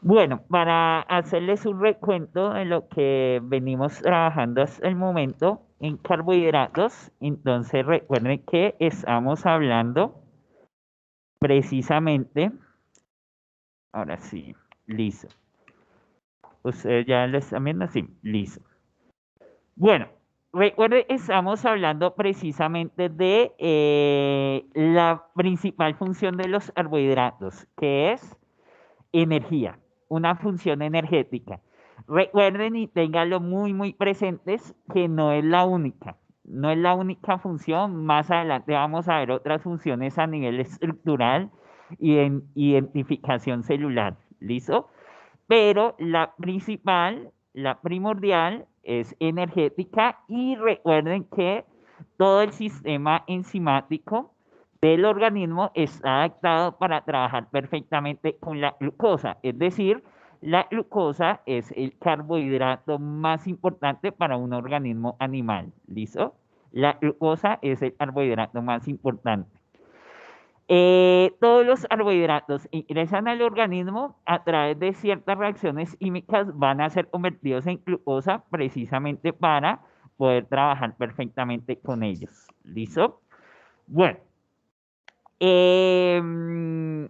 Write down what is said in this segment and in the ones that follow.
Bueno, para hacerles un recuento de lo que venimos trabajando hasta el momento en carbohidratos, entonces recuerden que estamos hablando precisamente, ahora sí, listo. Ustedes ya les están viendo, sí, listo. Bueno, recuerden, estamos hablando precisamente de la principal función de los carbohidratos, que es energía, una función energética. Recuerden y ténganlo muy presentes que no es la única, no es la única función. Más adelante vamos a ver otras funciones a nivel estructural y en identificación celular. ¿Listo? Pero la principal, la primordial es energética y recuerden que todo el sistema enzimático del organismo está adaptado para trabajar perfectamente con la glucosa. Es decir, la glucosa es el carbohidrato más importante para un organismo animal. ¿Listo? La glucosa es el carbohidrato más importante. Todos los carbohidratos ingresan al organismo a través de ciertas reacciones químicas, van a ser convertidos en glucosa precisamente para poder trabajar perfectamente con ellos. ¿Listo? Bueno, em,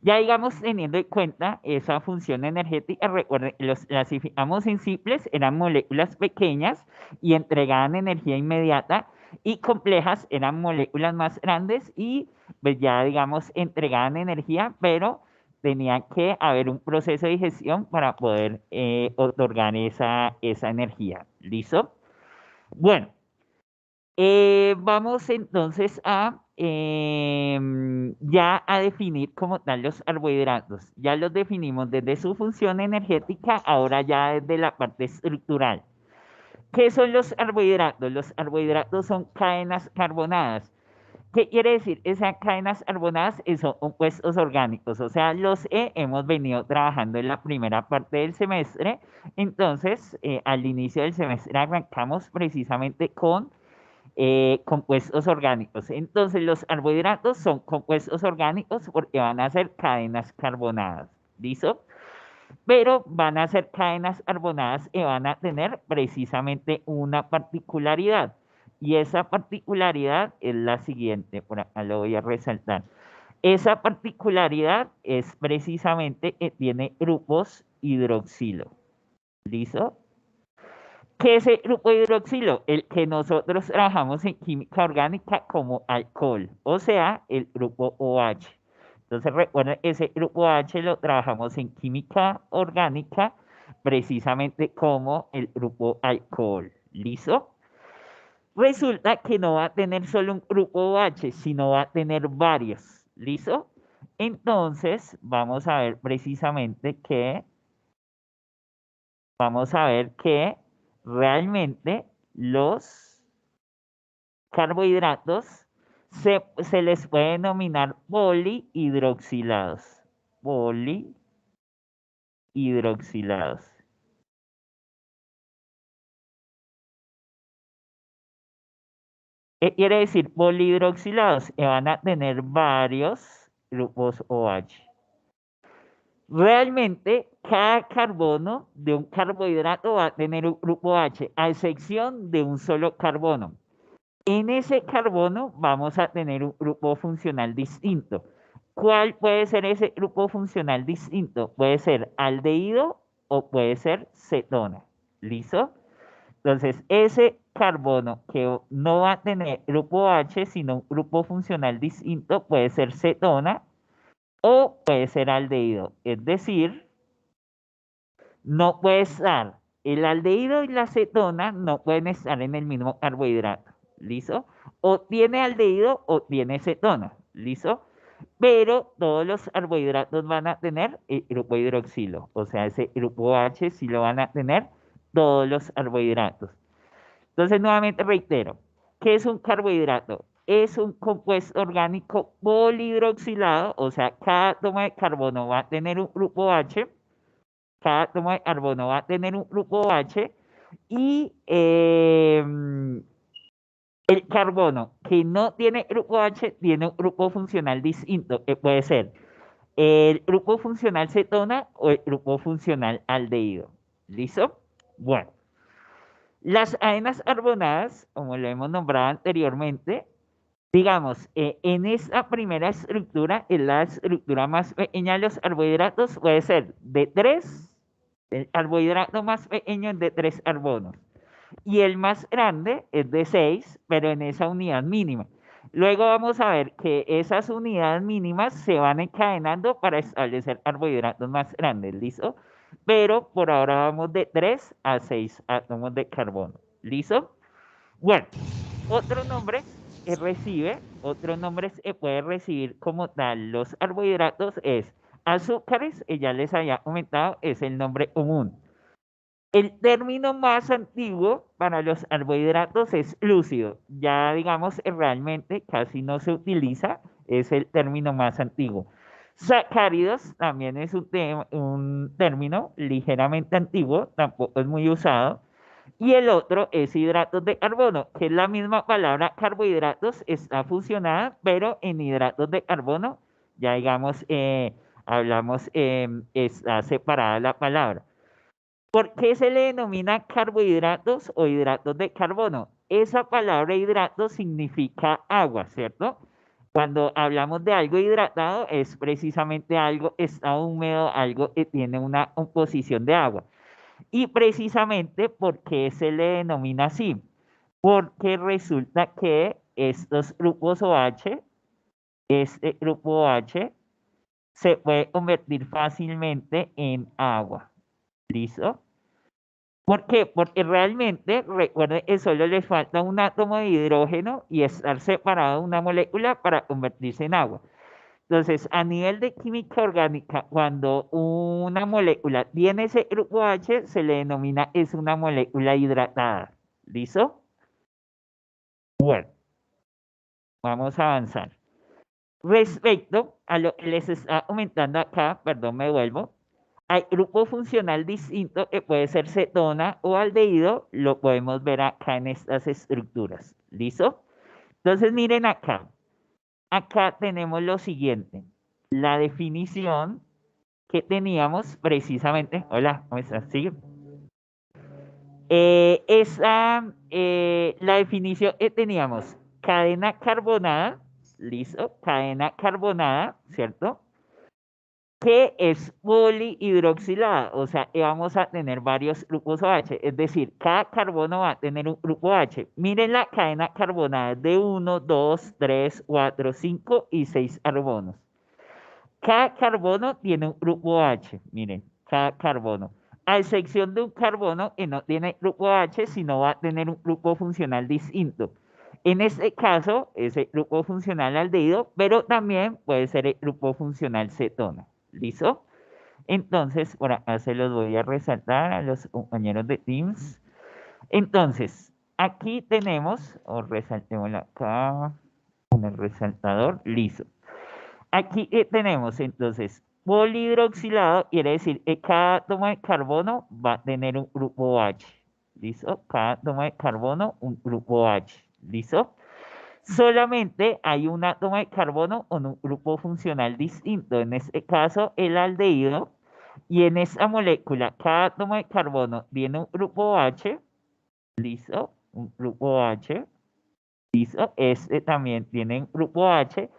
ya digamos teniendo en cuenta esa función energética, recuerden, los clasificamos en simples, eran moléculas pequeñas y entregaban energía inmediata, y complejas eran moléculas más grandes y pues ya digamos entregaban energía, pero tenía que haber un proceso de digestión para poder otorgar esa energía. ¿Listo? Bueno, vamos entonces a ya a definir como tal los carbohidratos. Ya los definimos desde su función energética, ahora ya desde la parte estructural. ¿Qué son los carbohidratos? Los carbohidratos son cadenas carbonadas. ¿Qué quiere decir? Esas cadenas carbonadas son compuestos orgánicos, o sea, los hemos venido trabajando en la primera parte del semestre. Entonces, al inicio del semestre arrancamos precisamente con compuestos orgánicos. Entonces, los carbohidratos son compuestos orgánicos porque van a ser cadenas carbonadas. ¿Listo? Pero van a ser cadenas carbonadas y van a tener precisamente una particularidad. Y esa particularidad es la siguiente, por acá lo voy a resaltar. Esa particularidad es precisamente que tiene grupos hidroxilo. ¿Listo? ¿Qué es el grupo hidroxilo? El que nosotros trabajamos en química orgánica como alcohol, o sea, el grupo OH. Entonces recuerden, ese grupo OH lo trabajamos en química orgánica precisamente como el grupo alcohol. ¿Listo? Resulta que no va a tener solo un grupo OH, sino va a tener varios. ¿Listo? Entonces, vamos a ver que realmente los carbohidratos se les puede denominar polihidroxilados. Polihidroxilados. ¿Qué quiere decir polihidroxilados? Que van a tener varios grupos OH. Realmente, cada carbono de un carbohidrato va a tener un grupo H, a excepción de un solo carbono. En ese carbono vamos a tener un grupo funcional distinto. ¿Cuál puede ser ese grupo funcional distinto? Puede ser aldehído o puede ser cetona. ¿Listo? Entonces, ese carbono que no va a tener grupo H, sino un grupo funcional distinto, puede ser cetona o puede ser aldehído. Es decir, no puede estar el aldehído y la cetona, no pueden estar en el mismo carbohidrato. ¿Listo? O tiene aldehído o tiene cetona. ¿Listo? Pero todos los carbohidratos van a tener el grupo hidroxilo. O sea, ese grupo H sí lo van a tener todos los carbohidratos. Entonces, nuevamente reitero, ¿qué es un carbohidrato? Es un compuesto orgánico polihidroxilado, o sea, cada átomo de carbono va a tener un grupo H, cada átomo de carbono va a tener un grupo H, y el carbono que no tiene grupo H tiene un grupo funcional distinto, que puede ser ¿El grupo funcional cetona o el grupo funcional aldehído? ¿Listo? Bueno, las adenas carbonadas, como lo hemos nombrado anteriormente, digamos, en esta primera estructura, en la estructura más pequeña de los carbohidratos, puede ser de 3, el carbohidrato más pequeño es de 3 carbonos. Y el más grande es de 6, pero en esa unidad mínima. Luego vamos a ver que esas unidades mínimas se van encadenando para establecer carbohidratos más grandes, ¿listo? Pero por ahora vamos de 3 a 6 átomos de carbono, ¿listo? Bueno, otros nombres que recibe, otros nombres que puede recibir como tal los carbohidratos es azúcares, que ya les había comentado, es el nombre común. El término más antiguo para los carbohidratos es lúcido. Ya digamos, realmente casi no se utiliza, es el término más antiguo. Sacáridos también es un término ligeramente antiguo, tampoco es muy usado. Y el otro es hidratos de carbono, que es la misma palabra carbohidratos, está fusionada, pero en hidratos de carbono, ya digamos, hablamos, está separada la palabra. ¿Por qué se le denomina carbohidratos o hidratos de carbono? Esa palabra hidrato significa agua, ¿cierto? Cuando hablamos de algo hidratado es precisamente algo está húmedo, algo que tiene una composición de agua. Y precisamente, ¿por qué se le denomina así? Porque resulta que estos grupos OH, este grupo OH, se puede convertir fácilmente en agua. ¿Listo? ¿Por qué? Porque realmente, recuerden que solo les falta un átomo de hidrógeno y estar separado de una molécula para convertirse en agua. Entonces, a nivel de química orgánica, cuando una molécula tiene ese grupo H, se le denomina es una molécula hidratada. ¿Listo? Bueno, vamos a avanzar. Respecto a lo que les está comentando acá, perdón, me vuelvo. Hay grupo funcional distinto que puede ser cetona o aldehído, lo podemos ver acá en estas estructuras. ¿Listo? Entonces miren acá. Acá tenemos lo siguiente. La definición que teníamos precisamente. Hola, ¿cómo estás? ¿Sigue? La definición que teníamos, cadena carbonada, listo, cadena carbonada, ¿cierto? Que es polihidroxilada, o sea, que vamos a tener varios grupos OH, es decir, cada carbono va a tener un grupo OH. Miren la cadena carbonada de 1, 2, 3, 4, 5 y 6 carbonos. Cada carbono tiene un grupo OH, miren, cada carbono. A excepción de un carbono que no tiene grupo OH, sino va a tener un grupo funcional distinto. En este caso, es el grupo funcional aldehído, pero también puede ser el grupo funcional cetona. ¿Listo? Entonces, por acá se los voy a resaltar a los compañeros de Teams. Entonces, aquí tenemos, o resaltémoslo acá con el resaltador, listo. Aquí tenemos entonces polihidroxilado, quiere decir que cada átomo de carbono va a tener un grupo H. ¿Listo? Cada átomo de carbono, un grupo H. ¿Listo? Solamente hay un átomo de carbono con un grupo funcional distinto, en este caso el aldehído, y en esta molécula cada átomo de carbono tiene un grupo H, ¿listo? Un grupo H, ¿listo? Este también tiene un grupo H,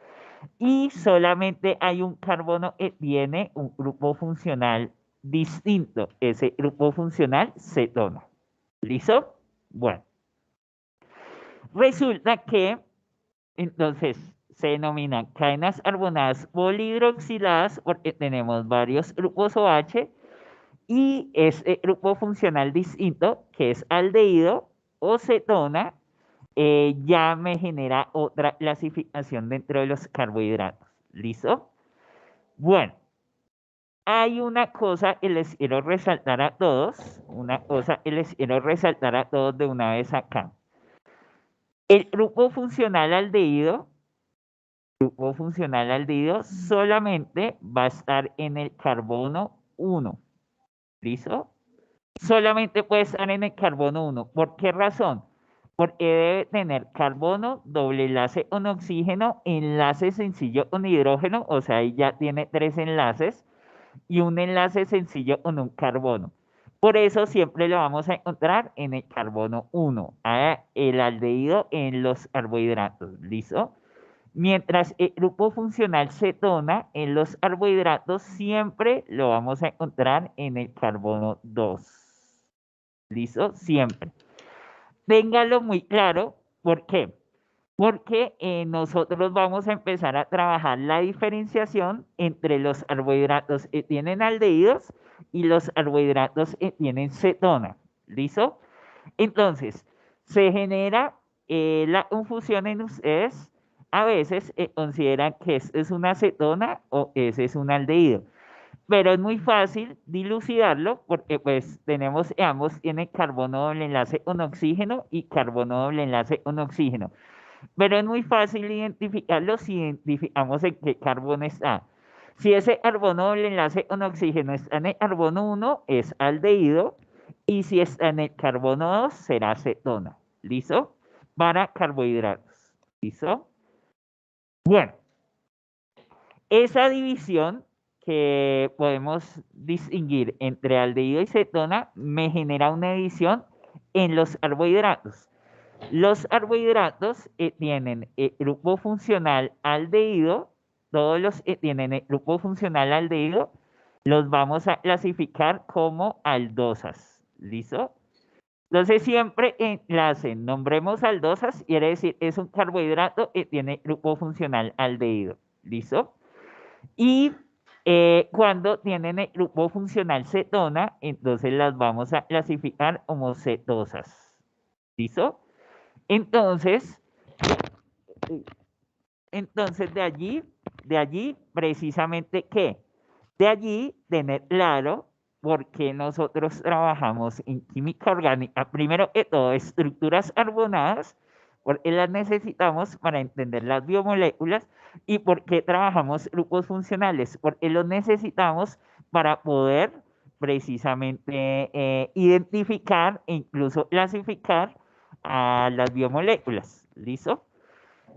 y solamente hay un carbono que tiene un grupo funcional distinto, ese grupo funcional cetona, ¿listo? Bueno, resulta que entonces se denominan cadenas carbonadas polihidroxiladas porque tenemos varios grupos OH y ese grupo funcional distinto, que es aldehído o cetona, ya me genera otra clasificación dentro de los carbohidratos. ¿Listo? Bueno, hay una cosa que les quiero resaltar a todos, una cosa que les quiero resaltar a todos de una vez acá. El grupo funcional aldehído grupo funcional aldehído solamente va a estar en el carbono 1. ¿Listo? Solamente puede estar en el carbono 1. ¿Por qué razón? porque debe tener carbono, doble enlace con oxígeno, enlace sencillo con hidrógeno, o sea, ahí ya tiene 3 enlaces, y un enlace sencillo con un carbono. Por eso siempre lo vamos a encontrar en el carbono 1, el aldehído en los carbohidratos, ¿listo? Mientras el grupo funcional cetona en los carbohidratos siempre lo vamos a encontrar en el carbono 2. ¿Listo? Siempre. Téngalo muy claro. ¿Por qué? Porque nosotros vamos a empezar a trabajar la diferenciación entre los carbohidratos que tienen aldehídos y los carbohidratos que tienen cetona. ¿Listo? Entonces, se genera la confusión en ustedes. A veces consideran que es una cetona o ese es un aldehído. Pero es muy fácil dilucidarlo porque pues tenemos, ambos tienen carbono doble enlace con oxígeno y carbono doble enlace con oxígeno. Pero es muy fácil identificarlo si identificamos en qué carbono está. Si ese carbono doble enlace con oxígeno está en el carbono 1, es aldehído. Y si está en el carbono 2, será cetona. ¿Listo? Para carbohidratos. ¿Listo? Bueno, esa división que podemos distinguir entre aldehído y cetona me genera una división en los carbohidratos. Los carbohidratos tienen el grupo funcional aldehído, todos los que tienen el grupo funcional aldehído los vamos a clasificar como aldosas. ¿Listo? Entonces siempre enlace, nombremos aldosas, quiere decir es un carbohidrato que tiene grupo funcional aldehído. ¿Listo? Y cuando tienen el grupo funcional cetona, entonces las vamos a clasificar como cetosas. ¿Listo? Entonces, entonces de allí precisamente qué? De allí tener claro por qué nosotros trabajamos en química orgánica. Primero que todo, estructuras carbonadas, porque las necesitamos para entender las biomoléculas y por qué trabajamos grupos funcionales, porque los necesitamos para poder precisamente identificar e incluso clasificar a las biomoléculas. ¿Listo?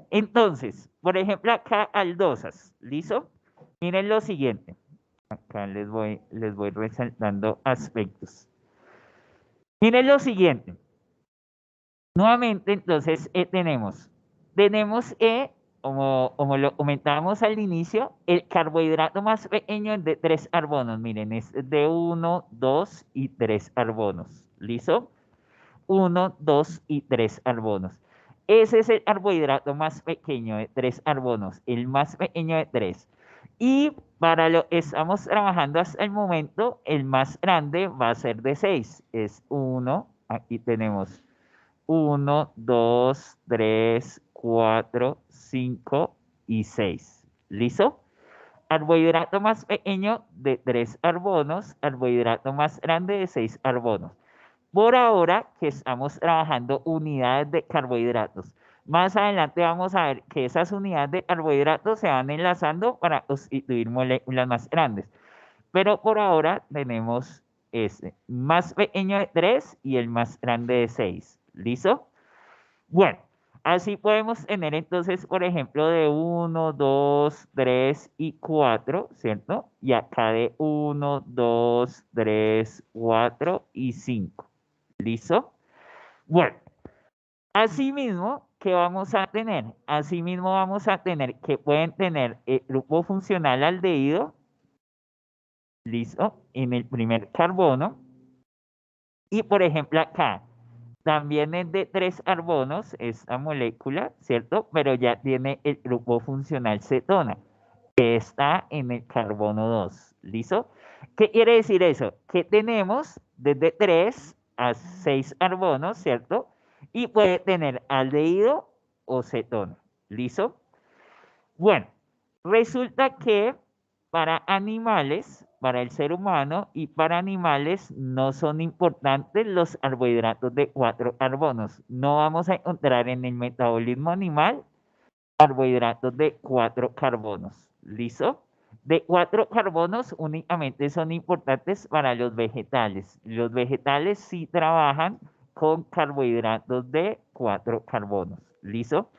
Entonces, por ejemplo, acá aldosas. ¿Listo? Miren lo siguiente. Acá les voy resaltando aspectos. Miren lo siguiente. Nuevamente, entonces, tenemos como lo comentábamos al inicio, el carbohidrato más pequeño es de 3 carbonos. Miren, es de 1, 2 y 3 carbonos. ¿Listo? 1, 2 y 3 carbonos. Ese es el carbohidrato más pequeño de 3 carbonos, el más pequeño de 3. Y para lo que estamos trabajando hasta el momento, el más grande va a ser de 6. Es 1, aquí tenemos 1, 2, 3, 4, 5 y 6. ¿Listo? Carbohidrato más pequeño de 3 carbonos, carbohidrato más grande de 6 carbonos. Por ahora que estamos trabajando unidades de carbohidratos. Más adelante vamos a ver que esas unidades de carbohidratos se van enlazando para constituir moléculas más grandes. Pero por ahora tenemos este más pequeño de 3 y el más grande de 6. ¿Listo? Bueno, así podemos tener entonces, por ejemplo, de 1, 2, 3 y 4, ¿cierto? Y acá de 1, 2, 3, 4 y 5. ¿Listo? Bueno, asimismo, ¿qué vamos a tener? Asimismo vamos a tener que pueden tener el grupo funcional aldehído, ¿listo? En el primer carbono. Y por ejemplo acá, también es de 3 carbonos esta molécula, ¿cierto? Pero ya tiene el grupo funcional cetona, que está en el carbono 2. ¿Listo? ¿Qué quiere decir eso? Que tenemos desde 3 a 6 carbonos, ¿cierto? Y puede tener aldehído o cetona. ¿Listo? Bueno, resulta que para animales, para el ser humano y para animales no son importantes los carbohidratos de 4 carbonos. No vamos a encontrar en el metabolismo animal carbohidratos de 4 carbonos. ¿Listo? De 4 carbonos únicamente son importantes para los vegetales. Los vegetales sí trabajan con carbohidratos de 4 carbonos. ¿Listo?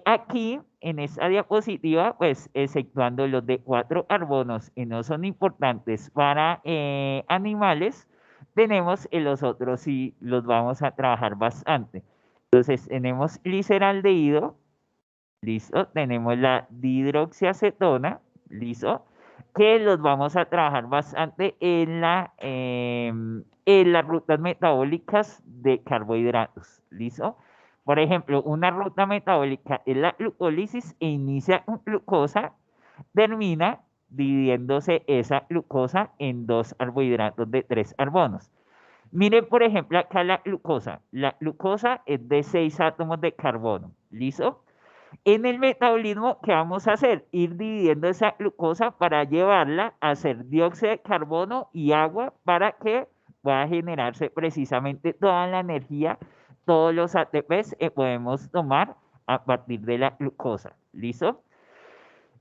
Aquí, en esta diapositiva, pues, exceptuando los de 4 carbonos que no son importantes para animales, tenemos los otros sí los vamos a trabajar bastante. Entonces, tenemos gliceraldehído, listo, tenemos la dihidroxiacetona, listo, que los vamos a trabajar bastante en las rutas metabólicas de carbohidratos, listo. Por ejemplo, una ruta metabólica es la glucólisis e inicia con glucosa, termina dividiéndose esa glucosa en dos carbohidratos de 3 carbonos. Miren, por ejemplo, acá la glucosa. La glucosa es de 6 átomos de carbono, ¿listo? En el metabolismo, ¿qué vamos a hacer? Ir dividiendo esa glucosa para llevarla a hacer dióxido de carbono y agua para que pueda generarse precisamente toda la energía, todos los ATPs que podemos tomar a partir de la glucosa. ¿Listo?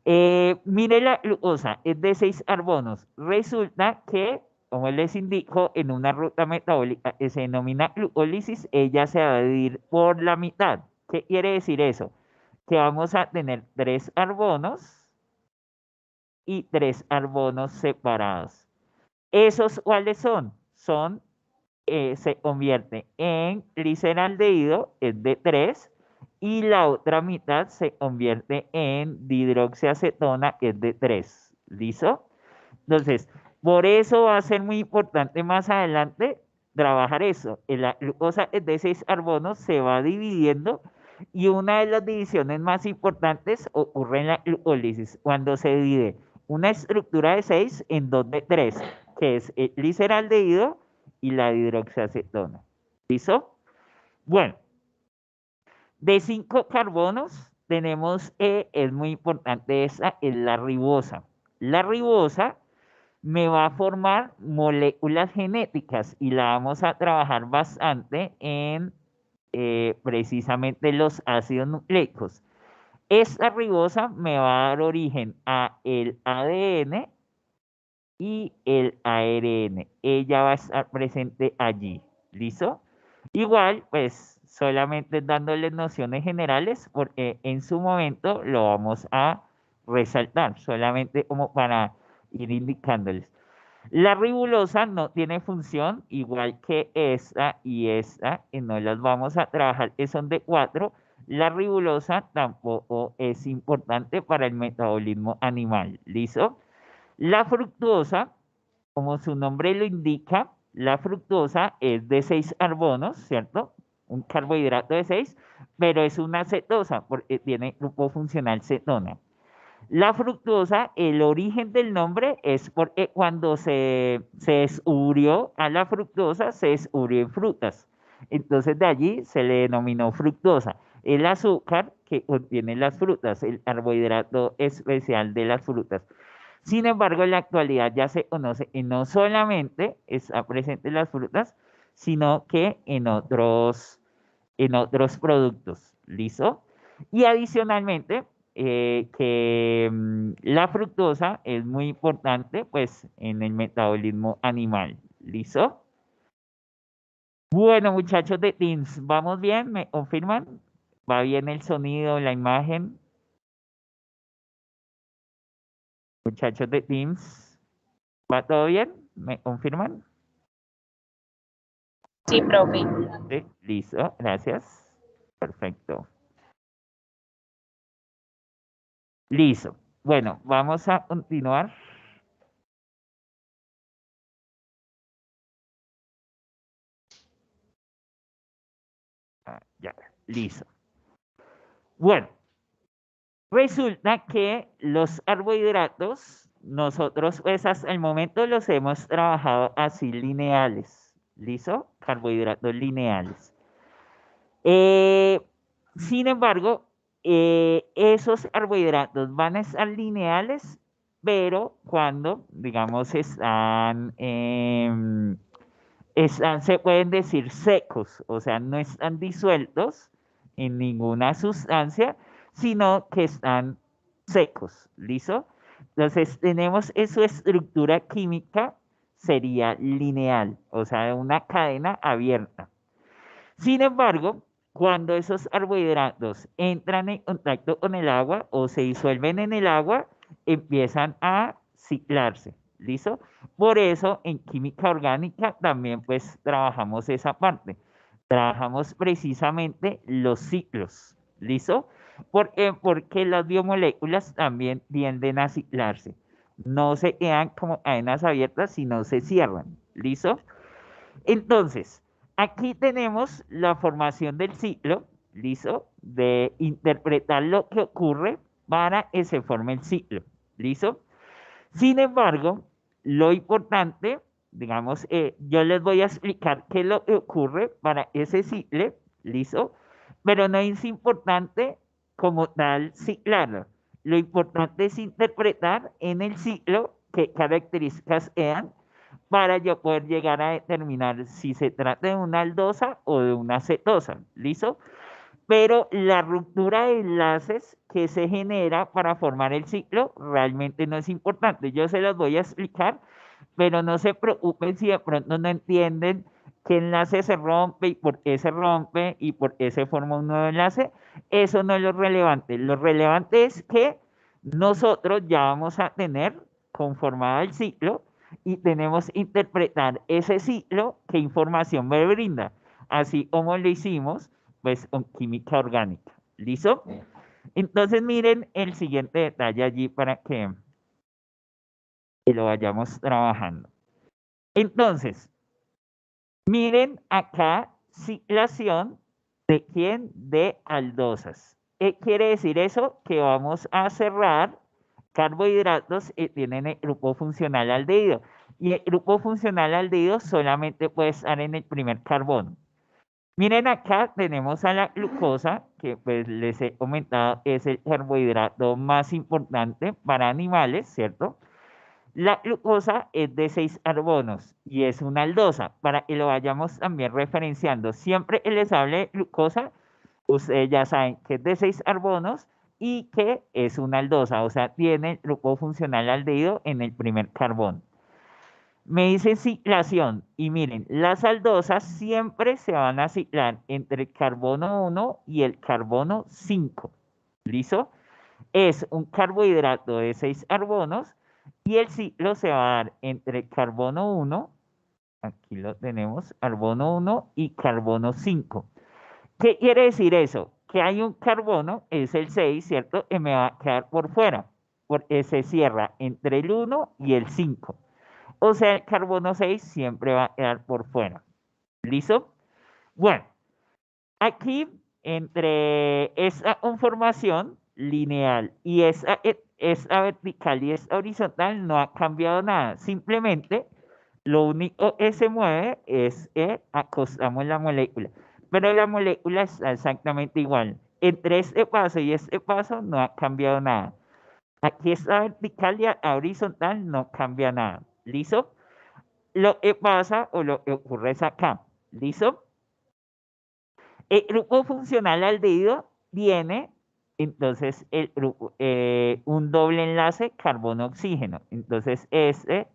Mire la glucosa, es de 6 carbonos. Resulta que, como les indico, en una ruta metabólica que se denomina glucólisis, ella se va a dividir por la mitad. ¿Qué quiere decir eso? Que vamos a tener 3 carbonos y 3 carbonos separados. ¿Esos cuáles son? Se convierte en gliceraldehído, es de 3, y la otra mitad se convierte en dihidroxiacetona, que es de 3. ¿Listo? Entonces, por eso va a ser muy importante más adelante trabajar eso. La glucosa es de 6 carbonos, se va dividiendo y una de las divisiones más importantes ocurre en la glucólisis, cuando se divide una estructura de 6 en 2 de 3, que es el gliceraldehído y la hidroxiacetona. ¿Listo? Bueno, de 5 carbonos tenemos, es muy importante esa, es la ribosa. La ribosa me va a formar moléculas genéticas y la vamos a trabajar bastante en precisamente los ácidos nucleicos. Esta ribosa me va a dar origen a el ADN y el ARN. Ella va a estar presente allí. ¿Listo? Igual, pues solamente dándoles nociones generales porque en su momento lo vamos a resaltar, solamente como para ir indicándoles. La ribulosa no tiene función, igual que esta y esta, y no las vamos a trabajar, que son de 4. La ribulosa tampoco es importante para el metabolismo animal. ¿Listo? La fructosa, como su nombre lo indica, la fructosa es de 6 carbonos, ¿cierto? Un carbohidrato de 6, pero es una cetosa porque tiene grupo funcional cetona. La fructosa, el origen del nombre es porque cuando se descubrió a la fructosa, se descubrió en frutas. Entonces de allí se le denominó fructosa. El azúcar que contiene las frutas, el carbohidrato especial de las frutas. Sin embargo, en la actualidad ya se conoce que no solamente está presente en las frutas, sino que en otros productos. ¿Listo? Y adicionalmente, la fructosa es muy importante pues en el metabolismo animal. ¿Listo? Bueno, muchachos de Teams, ¿vamos bien? ¿Me confirman? ¿Va bien el sonido, la imagen? Muchachos de Teams, ¿va todo bien? ¿Me confirman? Sí, profe. Sí, listo, gracias. Perfecto. Listo. Bueno, vamos a continuar. Ya, listo. Bueno, resulta que los carbohidratos, nosotros pues hasta el momento los hemos trabajado así lineales. ¿Listo? Carbohidratos lineales. Eh, Sin embargo, esos carbohidratos van a estar lineales, pero cuando, digamos, se pueden decir secos, o sea, no están disueltos en ninguna sustancia, sino que están secos, ¿listo? Entonces, tenemos su estructura química sería lineal, o sea, una cadena abierta. Sin embargo, cuando esos carbohidratos entran en contacto con el agua o se disuelven en el agua, empiezan a ciclarse. ¿Listo? Por eso en química orgánica también pues trabajamos esa parte. Trabajamos precisamente los ciclos. ¿Listo? Porque las biomoléculas también tienden a ciclarse. No se quedan como cadenas abiertas, sino se cierran. ¿Listo? Entonces, aquí tenemos la formación del ciclo, ¿listo? De interpretar lo que ocurre para que se forme el ciclo, ¿listo? Sin embargo, lo importante, digamos, yo les voy a explicar qué es lo que ocurre para ese ciclo, ¿listo? Pero no es importante como tal ciclarlo. Lo importante es interpretar en el ciclo qué características eran para yo poder llegar a determinar si se trata de una aldosa o de una cetosa, ¿listo? Pero la ruptura de enlaces que se genera para formar el ciclo realmente no es importante. Yo se las voy a explicar, pero no se preocupen si de pronto no entienden qué enlace se rompe y por qué se rompe y por qué se forma un nuevo enlace. Eso no es lo relevante. Lo relevante es que nosotros ya vamos a tener conformado el ciclo y tenemos que interpretar ese ciclo, qué información me brinda, así como lo hicimos pues con química orgánica. ¿Listo? Entonces miren el siguiente detalle allí para que lo vayamos trabajando. Entonces, miren acá ciclación de quién? De aldosas. ¿Qué quiere decir eso? Que vamos a cerrar carbohidratos que tienen el grupo funcional aldehído. Y el grupo funcional aldehído solamente puede estar en el primer carbono. Miren acá tenemos a la glucosa, que pues les he comentado es el carbohidrato más importante para animales, ¿cierto? La glucosa es de 6 carbonos y es una aldosa, para que lo vayamos también referenciando. Siempre que les hable de glucosa, ustedes ya saben que es de 6 carbonos y que es una aldosa, o sea, tiene el grupo funcional aldehído en el primer carbono. Me dice ciclación y miren, las aldosas siempre se van a ciclar entre el carbono 1 y el carbono 5. ¿Listo? Es un carbohidrato de 6 carbonos y el ciclo se va a dar entre el carbono 1, aquí lo tenemos, carbono 1 y carbono 5. ¿Qué quiere decir eso? Que hay un carbono, es el 6, ¿cierto? Que me va a quedar por fuera, porque se cierra entre el 1 y el 5. O sea, el carbono 6 siempre va a quedar por fuera. ¿Listo? Bueno, aquí entre esa conformación lineal y esa vertical y esa horizontal no ha cambiado nada. Simplemente lo único que se mueve es que acostamos la molécula. Pero la molécula está exactamente igual. Entre este paso y este paso no ha cambiado nada. Aquí esta vertical y la horizontal no cambia nada. ¿Listo? Lo que pasa o lo que ocurre es acá. ¿Listo? El grupo funcional aldehído tiene entonces un doble enlace carbono-oxígeno. Entonces, este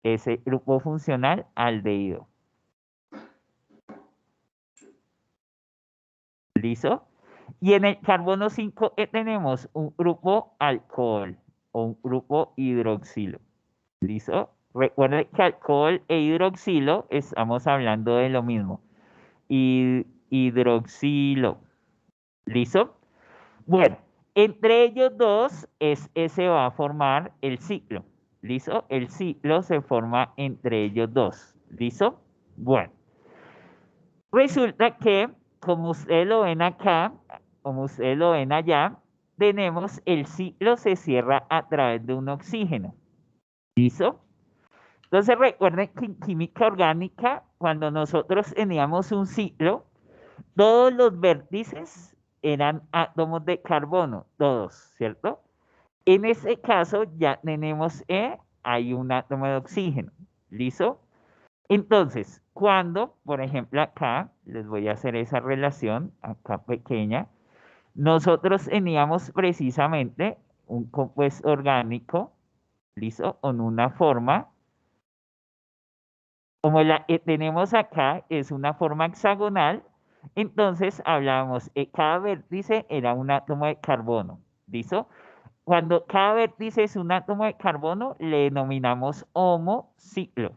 es el grupo funcional aldehído. ¿Listo? Y en el carbono 5 tenemos un grupo alcohol o un grupo hidroxilo. ¿Listo? Recuerden que alcohol e hidroxilo estamos hablando de lo mismo. Hidroxilo. ¿Listo? Bueno, entre ellos dos se va a formar el ciclo. ¿Listo? El ciclo se forma entre ellos dos. ¿Listo? Bueno, resulta que, como ustedes lo ven acá, como ustedes lo ven allá, tenemos el ciclo se cierra a través de un oxígeno. ¿Listo? Entonces recuerden que en química orgánica, cuando nosotros teníamos un ciclo, todos los vértices eran átomos de carbono, todos, ¿cierto? En este caso ya tenemos hay un átomo de oxígeno, ¿listo? Entonces, cuando, por ejemplo, acá, les voy a hacer esa relación, acá pequeña, nosotros teníamos precisamente un compuesto orgánico, ¿listo? Con una forma Como la que tenemos acá es una forma hexagonal, entonces hablábamos, cada vértice era un átomo de carbono. ¿Listo? Cuando cada vértice es un átomo de carbono, le denominamos homociclo.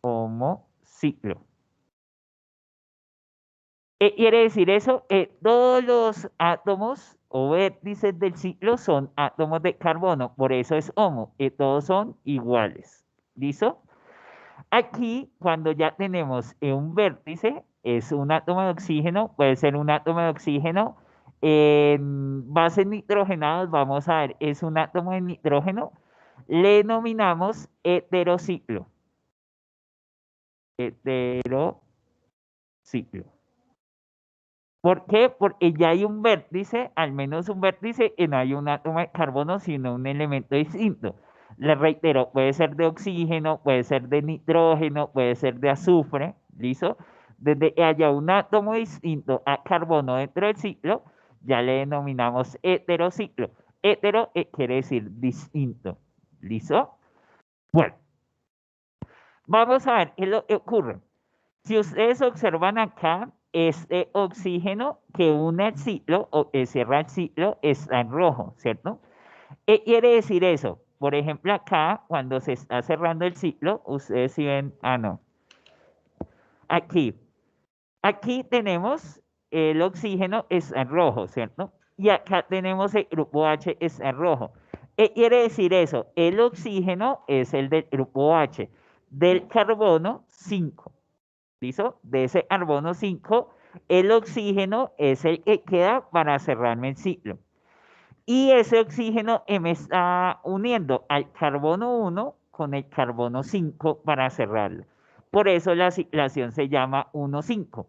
Homociclo. ¿Qué quiere decir eso? Todos los átomos o vértices del ciclo son átomos de carbono, por eso es homo, todos son iguales. ¿Listo? Aquí, cuando ya tenemos un vértice, es un átomo de oxígeno, puede ser un átomo de oxígeno en bases nitrogenadas, vamos a ver, es un átomo de nitrógeno, le denominamos heterociclo. Heterociclo. ¿Por qué? Porque ya hay un vértice, al menos un vértice, y no hay un átomo de carbono, sino un elemento distinto. Les reitero, puede ser de oxígeno, puede ser de nitrógeno, puede ser de azufre, ¿listo? Desde que haya un átomo distinto a carbono dentro del ciclo, ya le denominamos heterociclo. Hetero quiere decir distinto, ¿listo? Bueno, vamos a ver qué es lo que ocurre. Si ustedes observan acá, este oxígeno que une el ciclo o que cierra el ciclo está en rojo, ¿cierto? ¿Qué quiere decir eso? Por ejemplo, acá, cuando se está cerrando el ciclo, ustedes si ven, no, aquí, aquí tenemos el oxígeno está en rojo, ¿cierto? Y acá tenemos el grupo H está en rojo. ¿Qué quiere decir eso? El oxígeno es el del grupo H, del carbono 5. ¿Listo? De ese carbono 5, el oxígeno es el que queda para cerrarme el ciclo. Y ese oxígeno me está uniendo al carbono 1 con el carbono 5 para cerrarlo. Por eso la ciclación se llama 1,5.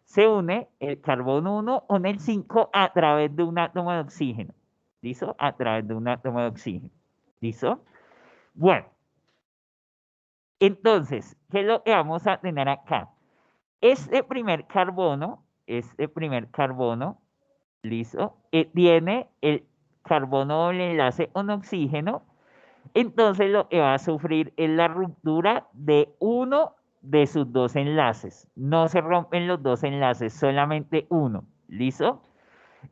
Se une el carbono 1 con el 5 a través de un átomo de oxígeno. ¿Listo? A través de un átomo de oxígeno. ¿Listo? Bueno. Entonces, ¿qué es lo que vamos a tener acá? Este primer carbono, listo, tiene el carbono doble enlace con oxígeno, entonces lo que va a sufrir es la ruptura de uno de sus dos enlaces. No se rompen los dos enlaces, solamente uno, ¿listo?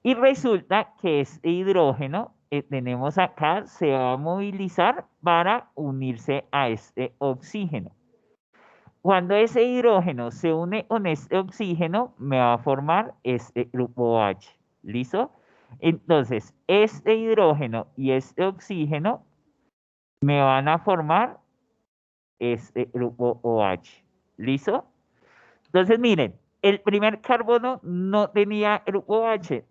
Y resulta que este hidrógeno que tenemos acá se va a movilizar para unirse a este oxígeno. Cuando ese hidrógeno se une con este oxígeno, me va a formar este grupo H. ¿Listo? Entonces, este hidrógeno y este oxígeno me van a formar este grupo OH. ¿Listo? Entonces, miren, el primer carbono no tenía grupo H,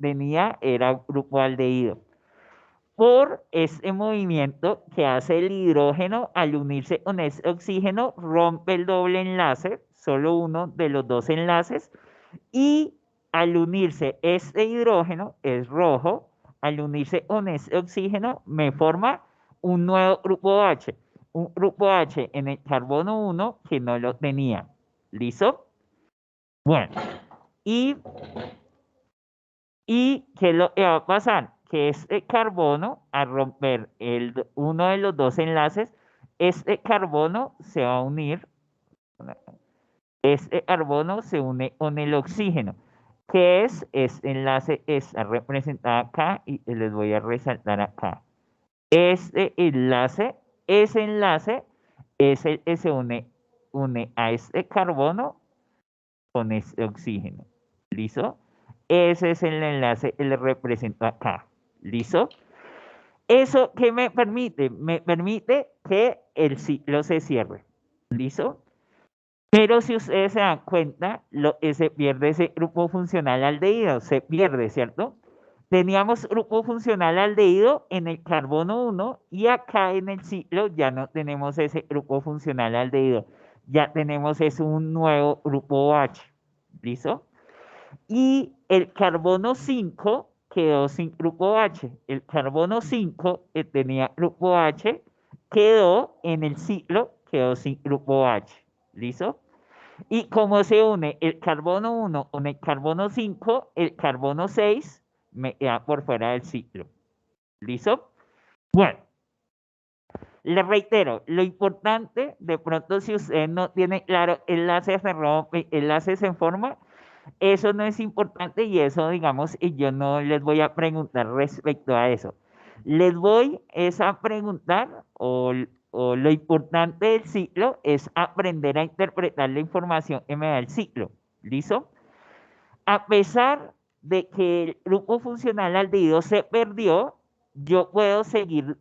era grupo aldehído. Por este movimiento que hace el hidrógeno al unirse con ese oxígeno, rompe el doble enlace, solo uno de los dos enlaces, y al unirse este hidrógeno, es rojo, al unirse con ese oxígeno, me forma un nuevo grupo H, un grupo H en el carbono 1 que no lo tenía. ¿Listo? Bueno, y ¿qué es lo que va a pasar? Que este carbono, al romper uno de los dos enlaces, este carbono se va a unir, este carbono se une con el oxígeno, que es este enlace, está representado acá y les voy a resaltar acá. Este enlace, ese enlace es el que se une a este carbono con este oxígeno. ¿Listo? Ese es el enlace que le represento acá. ¿Listo? ¿Eso qué me permite? Me permite que el ciclo se cierre. ¿Listo? Pero si ustedes se dan cuenta, se pierde ese grupo funcional aldehído. Se pierde, ¿cierto? Teníamos grupo funcional aldehído en el carbono 1 y acá en el ciclo ya no tenemos ese grupo funcional aldehído. Ya tenemos un nuevo grupo OH. ¿Listo? Y el carbono 5 quedó sin grupo H. El carbono 5 que tenía grupo H quedó en el ciclo, quedó sin grupo H. ¿Listo? Y como se une el carbono 1 con el carbono 5, el carbono 6 me queda por fuera del ciclo. ¿Listo? Bueno, Les reitero, lo importante, de pronto si usted no tiene claro enlaces se rompe, enlaces en forma, eso no es importante y eso, digamos, y yo no les voy a preguntar respecto a eso. Les voy es a preguntar o lo importante del ciclo es aprender a interpretar la información que me da el ciclo. ¿Listo? A pesar de que el grupo funcional aldehído se perdió, yo puedo seguir,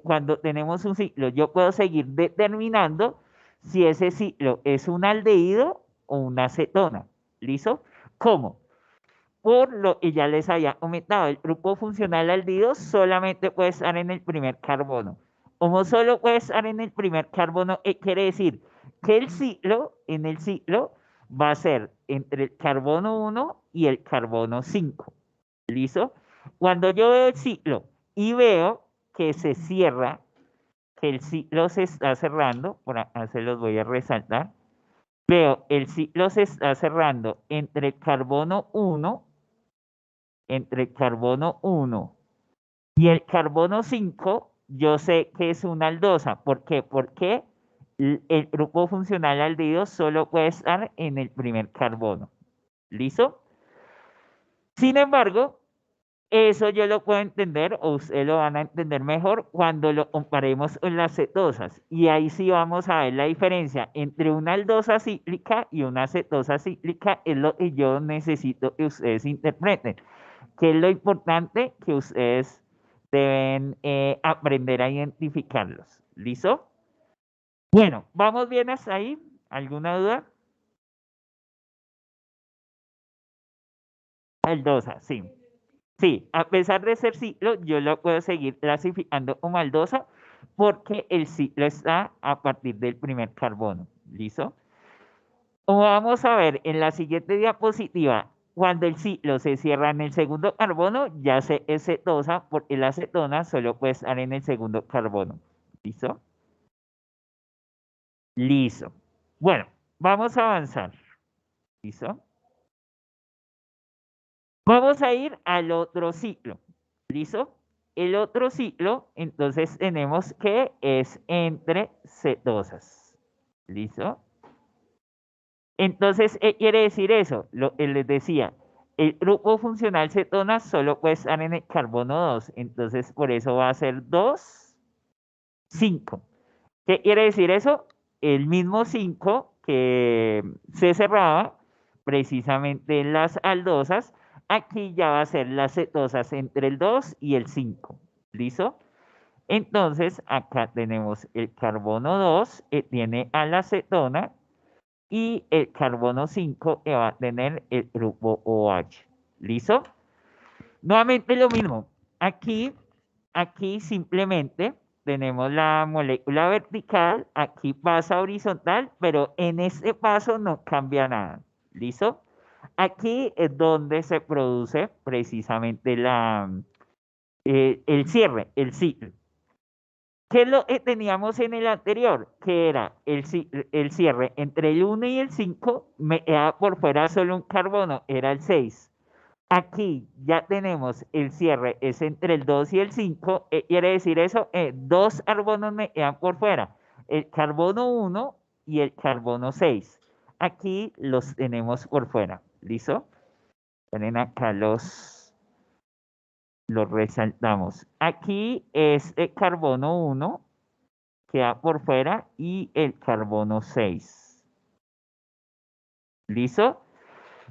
cuando tenemos un ciclo, yo puedo seguir determinando si ese ciclo es un aldehído o una cetona. ¿Listo? ¿Cómo? Por lo que ya les había comentado, el grupo funcional aldehído solamente puede estar en el primer carbono. Como solo puede estar en el primer carbono, quiere decir que el ciclo, en el ciclo, va a ser entre el carbono 1 y el carbono 5. ¿Listo? Cuando yo veo el ciclo y veo que se cierra, que el ciclo se está cerrando, por acá se los voy a resaltar, veo el ciclo se está cerrando entre el carbono 1, entre el carbono 1 y el carbono 5, yo sé que es una aldosa. ¿Por qué? Porque el grupo funcional aldehído solo puede estar en el primer carbono. ¿Listo? Sin embargo, eso yo lo puedo entender o ustedes lo van a entender mejor cuando lo comparemos con las cetosas. Y ahí sí vamos a ver la diferencia entre una aldosa cíclica y una cetosa cíclica. Es lo que yo necesito que ustedes interpreten. Que es lo importante que ustedes deben aprender a identificarlos. ¿Listo? Bueno, ¿vamos bien hasta ahí? ¿Alguna duda? Aldosa, sí. Sí, a pesar de ser ciclo, yo lo puedo seguir clasificando como aldosa porque el ciclo está a partir del primer carbono. ¿Listo? Como vamos a ver en la siguiente diapositiva, cuando el ciclo se cierra en el segundo carbono, ya se es cetosa porque la cetona solo puede estar en el segundo carbono. ¿Listo? Listo. Bueno, vamos a avanzar. ¿Listo? Vamos a ir al otro ciclo. ¿Listo? El otro ciclo, entonces tenemos que es entre cetosas. ¿Listo? Entonces, ¿qué quiere decir eso? Lo que les decía, el grupo funcional cetona solo puede estar en el carbono 2. Entonces, por eso va a ser 2, 5. ¿Qué quiere decir eso? El mismo 5 que se cerraba precisamente en las aldosas, aquí ya va a ser las cetosas entre el 2 y el 5. ¿Listo? Entonces, acá tenemos el carbono 2 que tiene a la cetona y el carbono 5 que va a tener el grupo OH. ¿Listo? Nuevamente lo mismo. Aquí simplemente tenemos la molécula vertical, aquí pasa horizontal, pero en este paso no cambia nada. ¿Listo? Aquí es donde se produce precisamente el cierre, el ciclo. ¿Qué es lo que teníamos en el anterior? Que era el cierre entre el 1 y el 5, me queda por fuera solo un carbono, era el 6. Aquí ya tenemos el cierre, es entre el 2 y el 5. Quiere decir eso, dos carbonos me quedan por fuera, el carbono 1 y el carbono 6. Aquí los tenemos por fuera, ¿listo? Tienen acá los resaltamos. Aquí es el carbono 1, queda por fuera, y el carbono 6. ¿Listo?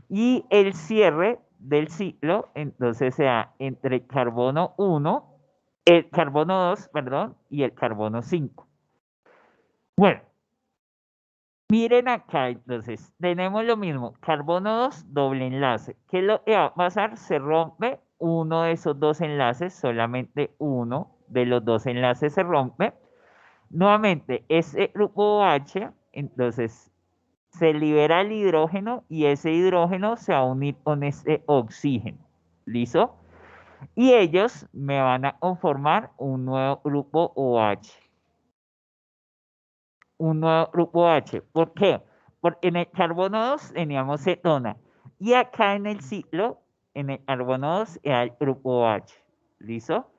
Y el cierre del ciclo, entonces se da entre el carbono 1, el carbono 2, perdón, y el carbono 5. Bueno, miren acá, entonces, tenemos lo mismo, carbono 2, doble enlace. ¿Qué es lo que va a pasar? Se rompe uno de esos dos enlaces, solamente uno de los dos enlaces se rompe. Nuevamente, ese grupo OH, entonces se libera el hidrógeno y ese hidrógeno se va a unir con este oxígeno. ¿Listo? Y ellos me van a conformar un nuevo grupo OH. Un nuevo grupo OH. ¿Por qué? Porque en el carbono 2 teníamos cetona. Y acá en el ciclo, en el carbono 2, era el grupo OH. ¿Listo?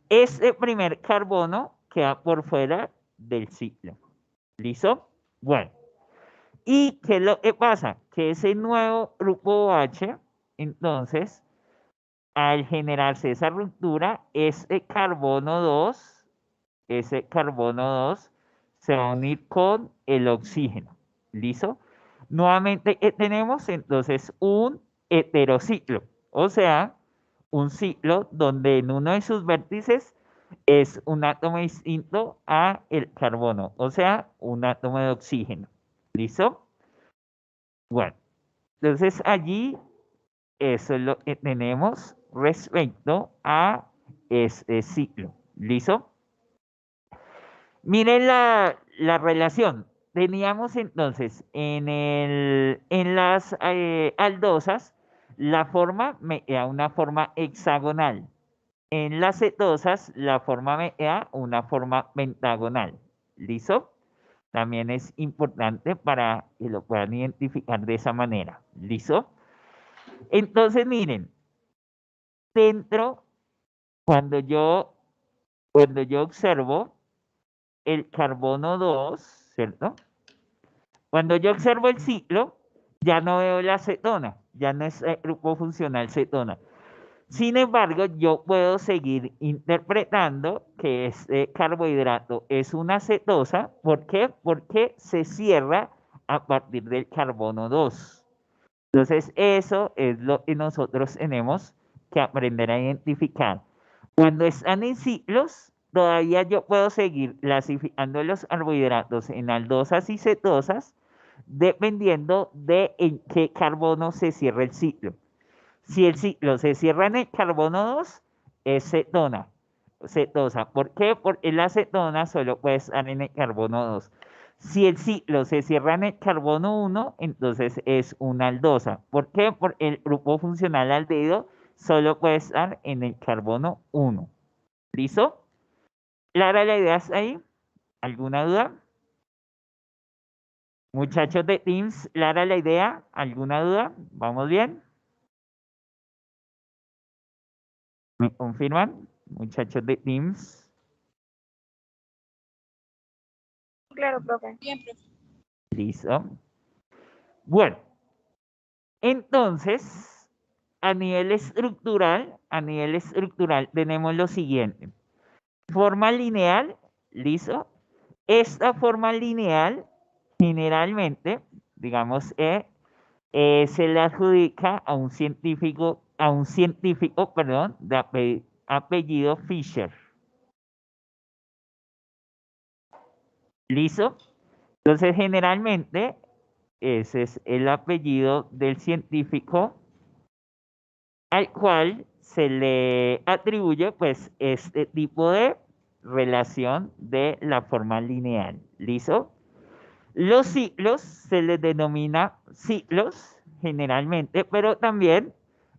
Este primer carbono queda por fuera del ciclo. ¿Listo? Bueno. ¿Y qué es lo que pasa? Que ese nuevo grupo OH, entonces, al generarse esa ruptura, ese carbono 2 se va a unir con el oxígeno. ¿Listo? Nuevamente tenemos entonces un heterociclo, o sea, un ciclo donde en uno de sus vértices es un átomo distinto a el carbono, o sea, un átomo de oxígeno. ¿Listo? Bueno, entonces allí eso es lo que tenemos respecto a este ciclo. ¿Listo? Miren la relación. Teníamos entonces en las aldosas, la forma me da una forma hexagonal. En las cetosas, la forma me da una forma pentagonal. ¿Listo? También es importante para que lo puedan identificar de esa manera. ¿Listo? Entonces, miren, dentro, cuando yo observo el carbono 2, ¿cierto? Cuando yo observo el ciclo, ya no veo la cetona, ya no es el grupo funcional cetona. Sin embargo, yo puedo seguir interpretando que este carbohidrato es una cetosa. ¿Por qué? Porque se cierra a partir del carbono 2. Entonces, eso es lo que nosotros tenemos que aprender a identificar. Cuando están en ciclos, todavía yo puedo seguir clasificando los carbohidratos en aldosas y cetosas dependiendo de en qué carbono se cierra el ciclo. Si el ciclo se cierra en el carbono 2, es cetosa. ¿Por qué? Porque la cetona solo puede estar en el carbono 2. Si el ciclo se cierra en el carbono 1, entonces es una aldosa. ¿Por qué? Porque el grupo funcional aldehído solo puede estar en el carbono 1. ¿Listo? ¿Clara la idea hasta ahí? ¿Alguna duda? Muchachos de Teams, ¿clara la idea? ¿Alguna duda? ¿Vamos bien? ¿Me confirman? Muchachos de Teams. Claro, profe. Bien, profe. Listo. Bueno, entonces, a nivel estructural tenemos lo siguiente. Forma lineal, ¿listo? Esta forma lineal, generalmente, digamos, se le adjudica a un científico, perdón, de apellido Fisher. ¿Listo? Entonces, generalmente, ese es el apellido del científico al cual se le atribuye, pues, este tipo de relación de la forma lineal. ¿Listo? Los ciclos se les denomina ciclos generalmente, pero también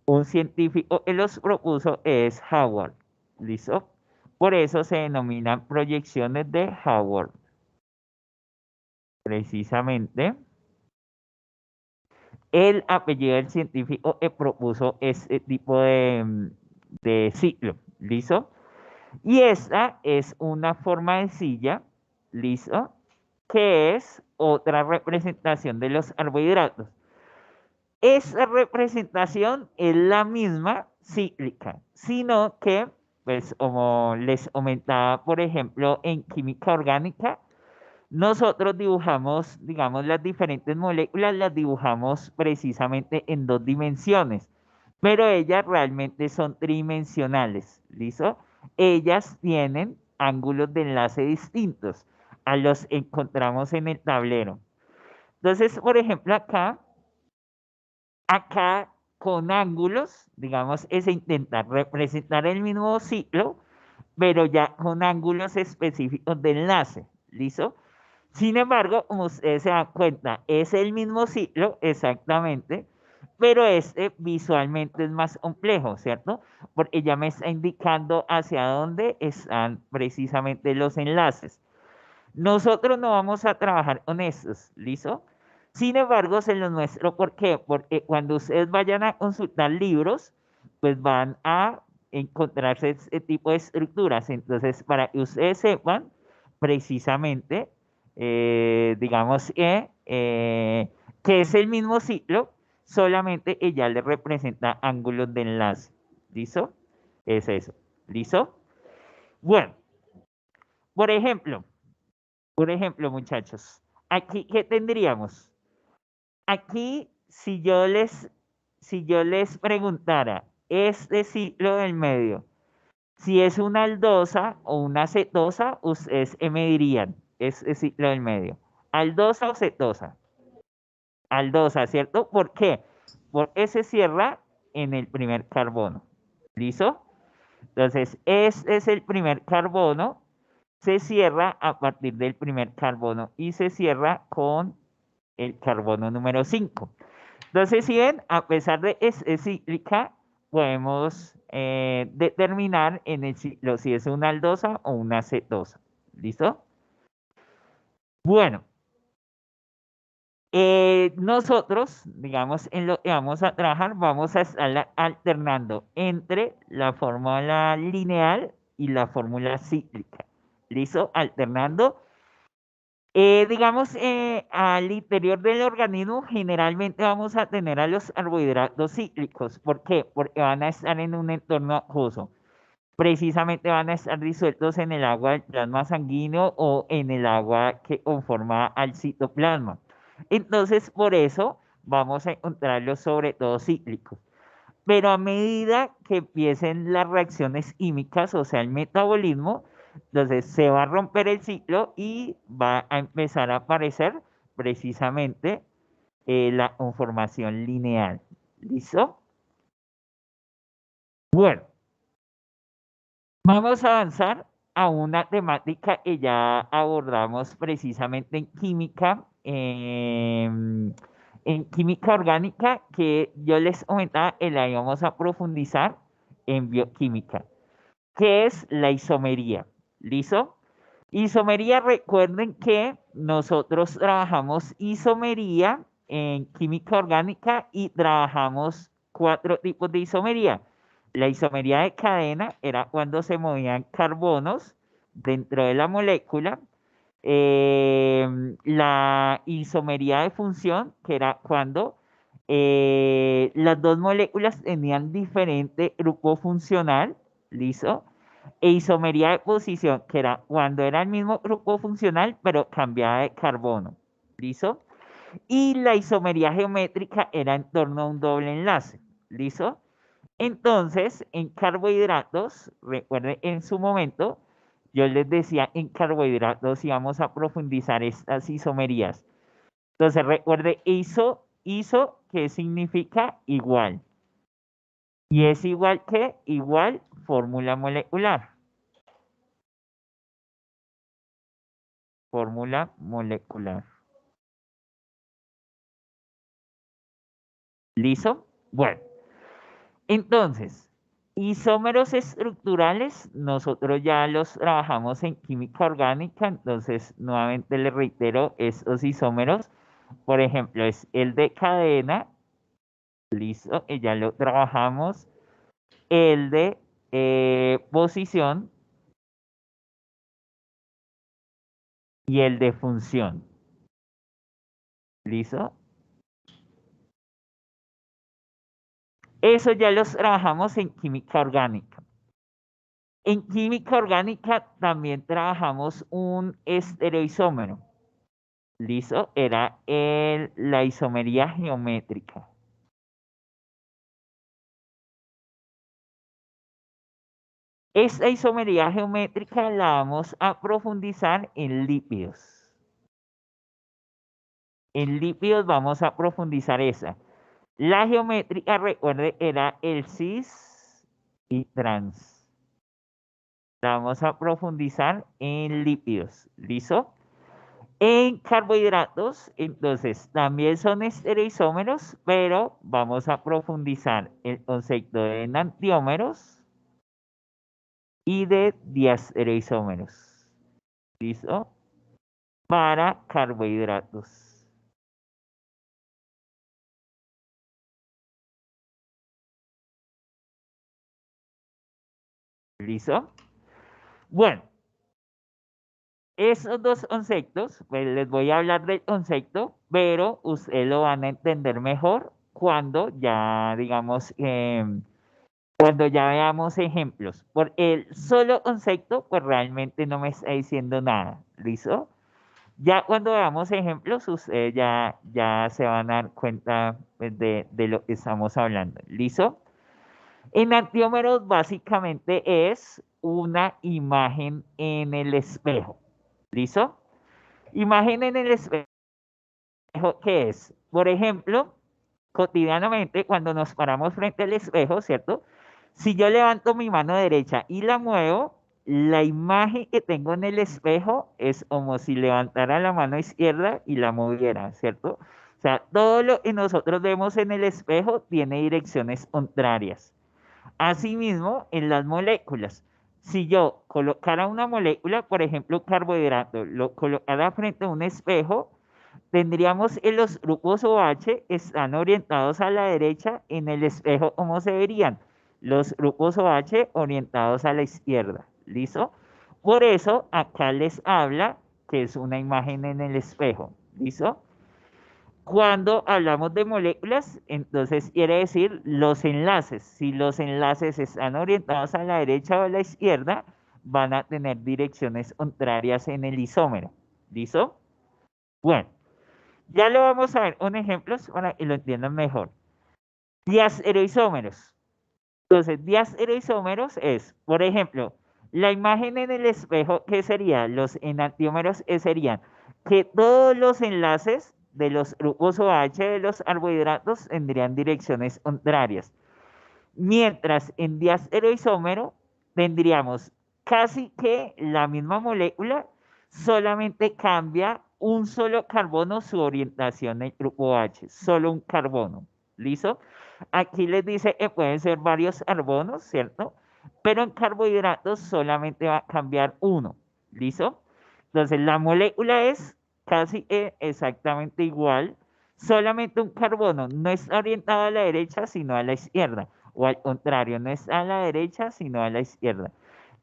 un científico que los propuso es Howard. ¿Listo? Por eso se denominan proyecciones de Howard. Precisamente, el apellido del científico que propuso este tipo de ciclo. ¿Listo? Y esta es una forma de silla, ¿listo? Que es otra representación de los carbohidratos. Esa representación es la misma cíclica, sino que, pues como les comentaba, por ejemplo, en química orgánica, nosotros dibujamos, digamos, las diferentes moléculas, las dibujamos precisamente en 2 dimensiones, pero ellas realmente son tridimensionales, ¿listo? Ellas tienen ángulos de enlace distintos a los que encontramos en el tablero. Entonces, por ejemplo, acá con ángulos, digamos, es intentar representar el mismo ciclo, pero ya con ángulos específicos de enlace, ¿listo? Sin embargo, como ustedes se dan cuenta, es el mismo ciclo exactamente, pero este visualmente es más complejo, ¿cierto? Porque ya me está indicando hacia dónde están precisamente los enlaces. Nosotros no vamos a trabajar con estos, ¿listo? Sin embargo, se los muestro. ¿Por qué? Porque cuando ustedes vayan a consultar libros, pues van a encontrarse este tipo de estructuras. Entonces, para que ustedes sepan, precisamente, digamos que es el mismo ciclo, solamente ella le representa ángulos de enlace. ¿Listo? Es eso. ¿Listo? Bueno, por ejemplo, muchachos, aquí, ¿qué tendríamos? Aquí, si yo les preguntara este ciclo del medio, si es una aldosa o una cetosa, ustedes me dirían, es el ciclo del medio. ¿Aldosa o cetosa? Aldosa, ¿cierto? ¿Por qué? Porque se cierra en el primer carbono. ¿Listo? Entonces, este es el primer carbono, se cierra a partir del primer carbono y se cierra con el carbono número 5. Entonces, si ven, a pesar de que es cíclica, podemos determinar en el ciclo si es una aldosa o una cetosa. ¿Listo? Bueno, nosotros, digamos, en lo que vamos a trabajar, vamos a estar alternando entre la fórmula lineal y la fórmula cíclica. ¿Listo? Alternando. Digamos, al interior del organismo generalmente vamos a tener a los carbohidratos cíclicos. ¿Por qué? Porque van a estar en un entorno acuoso. Precisamente van a estar disueltos en el agua del plasma sanguíneo o en el agua que conforma al citoplasma. Entonces, por eso vamos a encontrarlos sobre todo cíclicos. Pero a medida que empiecen las reacciones químicas, o sea, el metabolismo, entonces se va a romper el ciclo y va a empezar a aparecer precisamente la conformación lineal. ¿Listo? Bueno, vamos a avanzar a una temática que ya abordamos precisamente en química orgánica, que yo les comentaba, la íbamos a profundizar en bioquímica. ¿Qué es la isomería? ¿Listo? Isomería, recuerden que nosotros trabajamos isomería en química orgánica y trabajamos 4 tipos de isomería. La isomería de cadena era cuando se movían carbonos dentro de la molécula. La isomería de función, que era cuando las dos moléculas tenían diferente grupo funcional, ¿listo? E isomería de posición, que era cuando era el mismo grupo funcional, pero cambiaba de carbono, ¿listo? Y la isomería geométrica era en torno a un doble enlace, ¿listo? Entonces, en carbohidratos, recuerden en su momento, yo les decía en carbohidratos íbamos a profundizar estas isomerías. Entonces, recuerde iso, ¿qué significa? Igual. Y es igual que igual fórmula molecular. Fórmula molecular. ¿Listo? Bueno, entonces, isómeros estructurales, nosotros ya los trabajamos en química orgánica, entonces nuevamente les reitero, esos isómeros, por ejemplo, es el de cadena, listo, y ya lo trabajamos, el de posición y el de función, listo. Eso ya los trabajamos en química orgánica. En química orgánica también trabajamos un estereoisómero. ¿Listo? Era la isomería geométrica. Esta isomería geométrica la vamos a profundizar en lípidos. En lípidos vamos a profundizar esa. La geométrica, recuerde, era el cis y trans. La vamos a profundizar en lípidos. ¿Listo? En carbohidratos, entonces, también son estereoisómeros, pero vamos a profundizar el concepto de enantiómeros y de diastereoisómeros. ¿Listo? Para carbohidratos. ¿Listo? Bueno, esos dos conceptos, pues les voy a hablar del concepto, pero ustedes lo van a entender mejor cuando ya, digamos, cuando ya veamos ejemplos. Por el solo concepto, pues realmente no me está diciendo nada. ¿Listo? Ya cuando veamos ejemplos, ustedes ya se van a dar cuenta pues, de lo que estamos hablando. ¿Listo? Enantiómeros básicamente es una imagen en el espejo. ¿Listo? Imagen en el espejo, ¿qué es? Por ejemplo, cotidianamente cuando nos paramos frente al espejo, ¿cierto? Si yo levanto mi mano derecha y la muevo, la imagen que tengo en el espejo es como si levantara la mano izquierda y la moviera, ¿cierto? O sea, todo lo que nosotros vemos en el espejo tiene direcciones contrarias. Asimismo, en las moléculas, si yo colocara una molécula, por ejemplo, un carbohidrato, lo colocara frente a un espejo, tendríamos que los grupos OH están orientados a la derecha en el espejo, ¿cómo se verían? Los grupos OH orientados a la izquierda. ¿Listo? Por eso acá les habla que es una imagen en el espejo. ¿Listo? Cuando hablamos de moléculas, entonces quiere decir los enlaces. Si los enlaces están orientados a la derecha o a la izquierda, van a tener direcciones contrarias en el isómero. ¿Listo? Bueno, ya lo vamos a ver con ejemplos para que lo entiendan mejor. Diastereoisómeros. Entonces, diastereoisómeros es, por ejemplo, la imagen en el espejo, ¿qué sería? Los enantiómeros serían que todos los enlaces de los grupos OH de los carbohidratos tendrían direcciones contrarias. Mientras en diastereoisómero tendríamos casi que la misma molécula, solamente cambia un solo carbono su orientación en el grupo OH, solo un carbono. ¿Listo? Aquí les dice que pueden ser varios carbonos, ¿cierto? Pero en carbohidratos solamente va a cambiar uno. ¿Listo? Entonces la molécula es casi exactamente igual, solamente un carbono no está orientado a la derecha, sino a la izquierda o al contrario, no es a la derecha, sino a la izquierda.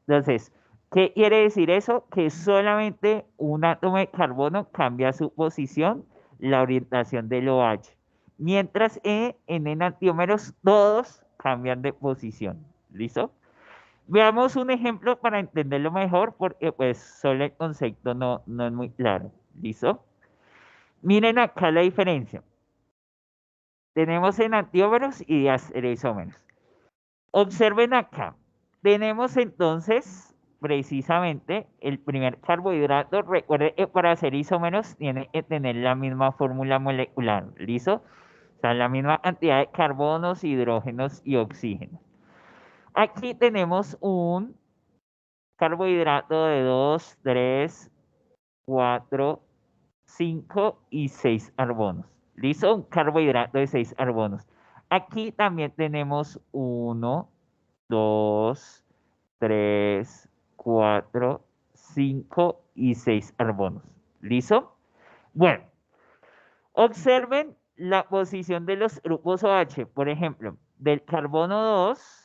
Entonces, ¿qué quiere decir eso? Que solamente un átomo de carbono cambia su posición, la orientación del OH, mientras en enantiómeros todos cambian de posición. ¿Listo? Veamos un ejemplo para entenderlo mejor, porque pues solo el concepto no es muy claro. ¿Listo? Miren acá la diferencia. Tenemos enantiómeros y diastereoisómeros. Observen acá. Tenemos entonces precisamente el primer carbohidrato. Recuerden que para hacer isómeros tiene que tener la misma fórmula molecular. ¿Listo? O sea, la misma cantidad de carbonos, hidrógenos y oxígenos. Aquí tenemos un carbohidrato de 2, 3, 4, 5 y 6 carbonos. ¿Listo? Un carbohidrato de 6 carbonos. Aquí también tenemos 1, 2, 3, 4, 5 y 6 carbonos. ¿Listo? Bueno, observen la posición de los grupos OH. Por ejemplo, del carbono 2,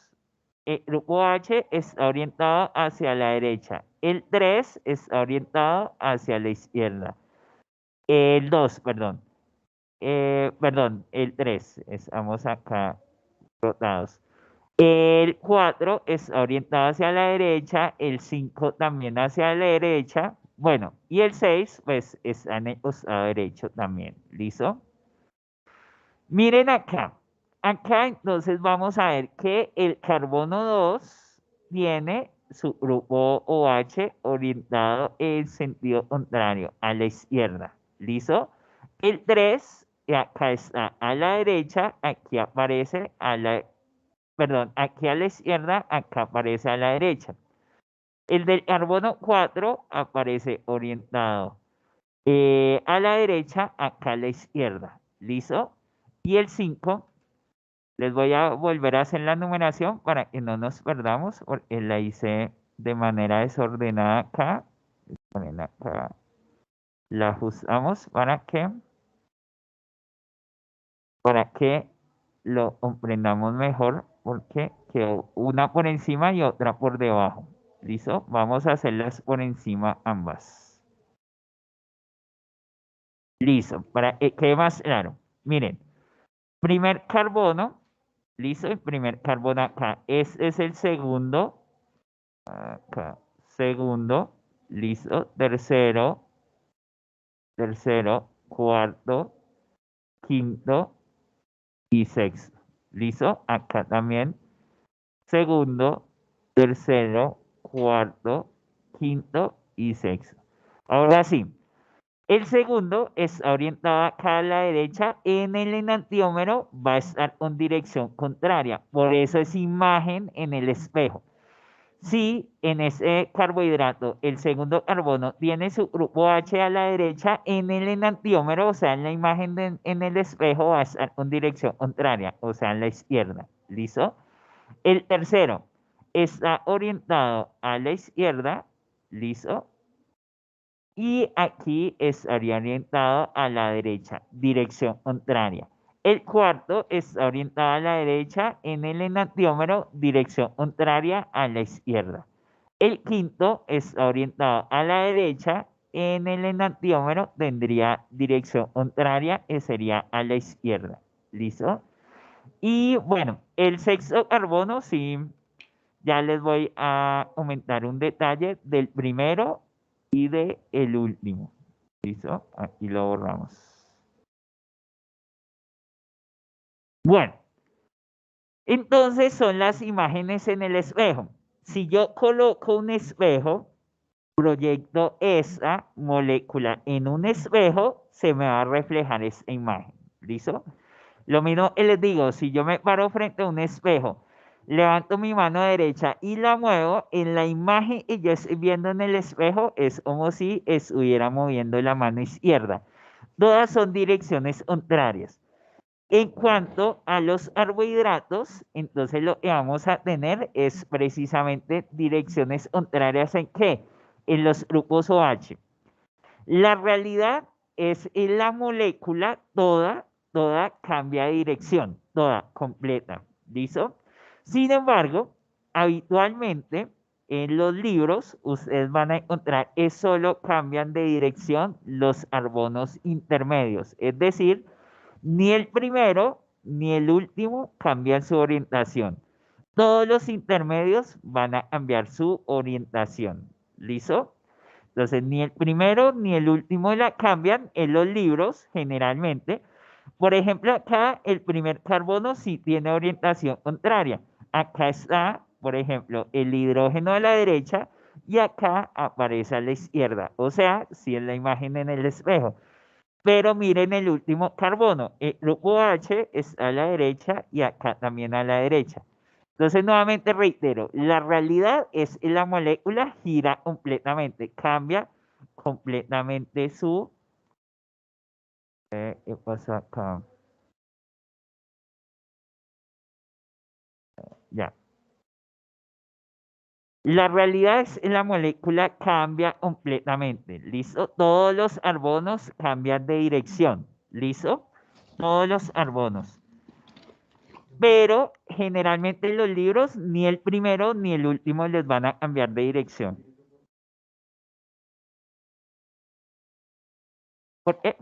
el grupo OH está orientado hacia la derecha. El 3 está orientado hacia la izquierda. El 2, perdón. Perdón, el 3. Estamos acá rotados. El 4 es orientado hacia la derecha, el 5 también hacia la derecha, bueno, y el 6 pues está en el costado derecho también, ¿listo? Miren acá, acá entonces vamos a ver que el carbono 2 tiene su grupo OH orientado en sentido contrario, a la izquierda, ¿listo? El 3, acá está a la derecha, aquí aparece a la perdón, aquí a la izquierda, acá aparece a la derecha. El del carbono 4 aparece orientado a la derecha, acá a la izquierda. ¿Listo? Y el 5, les voy a volver a hacer la numeración para que no nos perdamos, porque la hice de manera desordenada acá. Ponen acá, la ajustamos para que lo comprendamos mejor porque quedó una por encima y otra por debajo. ¿Listo? Vamos a hacerlas por encima ambas. Listo, para que quede más claro. Miren, primer carbono, listo, el primer carbono acá. Este es el segundo, acá, segundo, listo, tercero, tercero, cuarto, quinto y sexto. ¿Listo? Acá también, segundo, tercero, cuarto, quinto y sexto. Ahora sí. El segundo es orientado acá a la derecha. En el enantiómero va a estar con dirección contraria. Por eso es imagen en el espejo. Si en ese carbohidrato el segundo carbono tiene su grupo H a la derecha, en el enantiómero, o sea, en la imagen en el espejo va a estar con dirección contraria, o sea, en la izquierda. ¿Listo? El tercero está orientado a la izquierda. ¿Listo? Y aquí estaría orientado a la derecha, dirección contraria. El cuarto está orientado a la derecha en el enantiómero, dirección contraria a la izquierda. El quinto está orientado a la derecha en el enantiómero, tendría dirección contraria y sería a la izquierda. ¿Listo? Y bueno, el sexto carbono, sí, ya les voy a comentar un detalle del primero y de el último. ¿Listo? Aquí lo borramos. Bueno, entonces son las imágenes en el espejo. Si yo coloco un espejo, proyecto esa molécula en un espejo, se me va a reflejar esta imagen. ¿Listo? Lo mismo les digo, si yo me paro frente a un espejo, levanto mi mano derecha y la muevo, en la imagen que yo estoy viendo en el espejo es como si estuviera moviendo la mano izquierda. Todas son direcciones contrarias. En cuanto a los carbohidratos, entonces lo que vamos a tener es precisamente direcciones contrarias en qué? En los grupos OH. La realidad es que la molécula toda cambia de dirección, toda completa. ¿Listo? Sin embargo, habitualmente en los libros ustedes van a encontrar que solo cambian de dirección los carbonos intermedios. Es decir, ni el primero ni el último cambian su orientación. Todos los intermedios van a cambiar su orientación. ¿Listo? Entonces, ni el primero ni el último la cambian en los libros, generalmente. Por ejemplo, acá el primer carbono sí tiene orientación contraria. Acá está, por ejemplo, el hidrógeno a la derecha y acá aparece a la izquierda. O sea, sí es la imagen en el espejo. Pero miren el último carbono. El grupo H está a la derecha y acá también a la derecha. Entonces, nuevamente reitero, la realidad es que la molécula gira completamente, cambia completamente su... ¿qué pasa acá? Ya. La realidad es que la molécula cambia completamente, ¿listo? Todos los carbonos cambian de dirección, ¿listo? Todos los carbonos. Pero generalmente en los libros ni el primero ni el último les van a cambiar de dirección. ¿Por qué?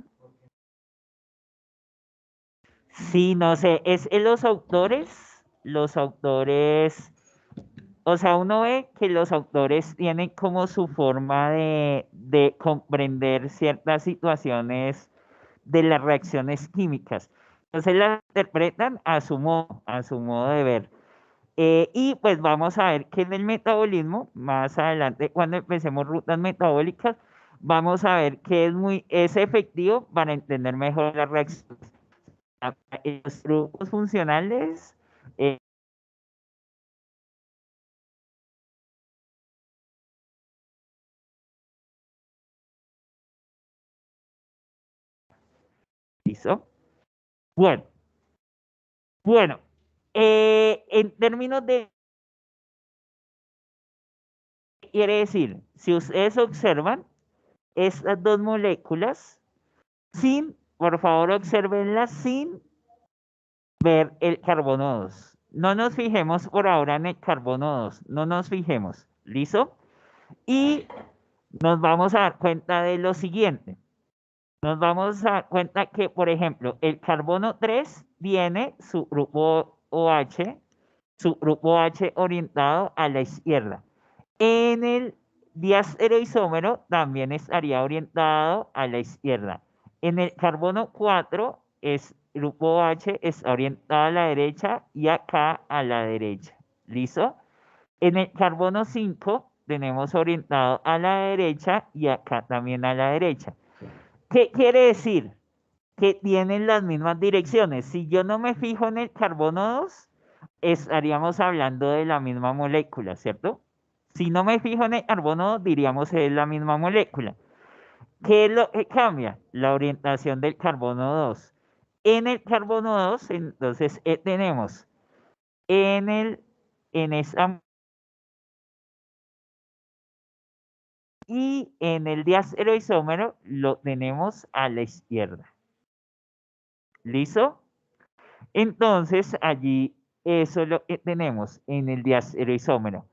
Sí, no sé, es en los autores, o sea, uno ve que los autores tienen como su forma de comprender ciertas situaciones de las reacciones químicas. Entonces las interpretan a su modo de ver. Y pues vamos a ver que en el metabolismo, más adelante, cuando empecemos rutas metabólicas, vamos a ver que es efectivo para entender mejor las reacciones. Los grupos funcionales, ¿listo? Bueno, bueno, en términos de, quiere decir, si ustedes observan estas dos moléculas, por favor, observenlas sin ver el carbono 2. no nos fijemos por ahora en el carbono 2, no nos fijemos, ¿listo? Y nos vamos a dar cuenta de lo siguiente. Nos vamos a dar cuenta que, por ejemplo, el carbono 3 tiene su grupo OH, su grupo H orientado a la izquierda. En el diastereoisómero también estaría orientado a la izquierda. En el carbono 4, es grupo H está orientado a la derecha y acá a la derecha. ¿Listo? En el carbono 5 tenemos orientado a la derecha y acá también a la derecha. ¿Qué quiere decir? Que tienen las mismas direcciones. Si yo no me fijo en el carbono 2, estaríamos hablando de la misma molécula, ¿cierto? Si no me fijo en el carbono 2, diríamos que es la misma molécula. ¿Qué es lo que cambia? La orientación del carbono 2. En el carbono 2, entonces, tenemos en esa y en el diastereoisómero lo tenemos a la izquierda. ¿Listo? Entonces, allí eso es lo que tenemos en el diastereoisómero.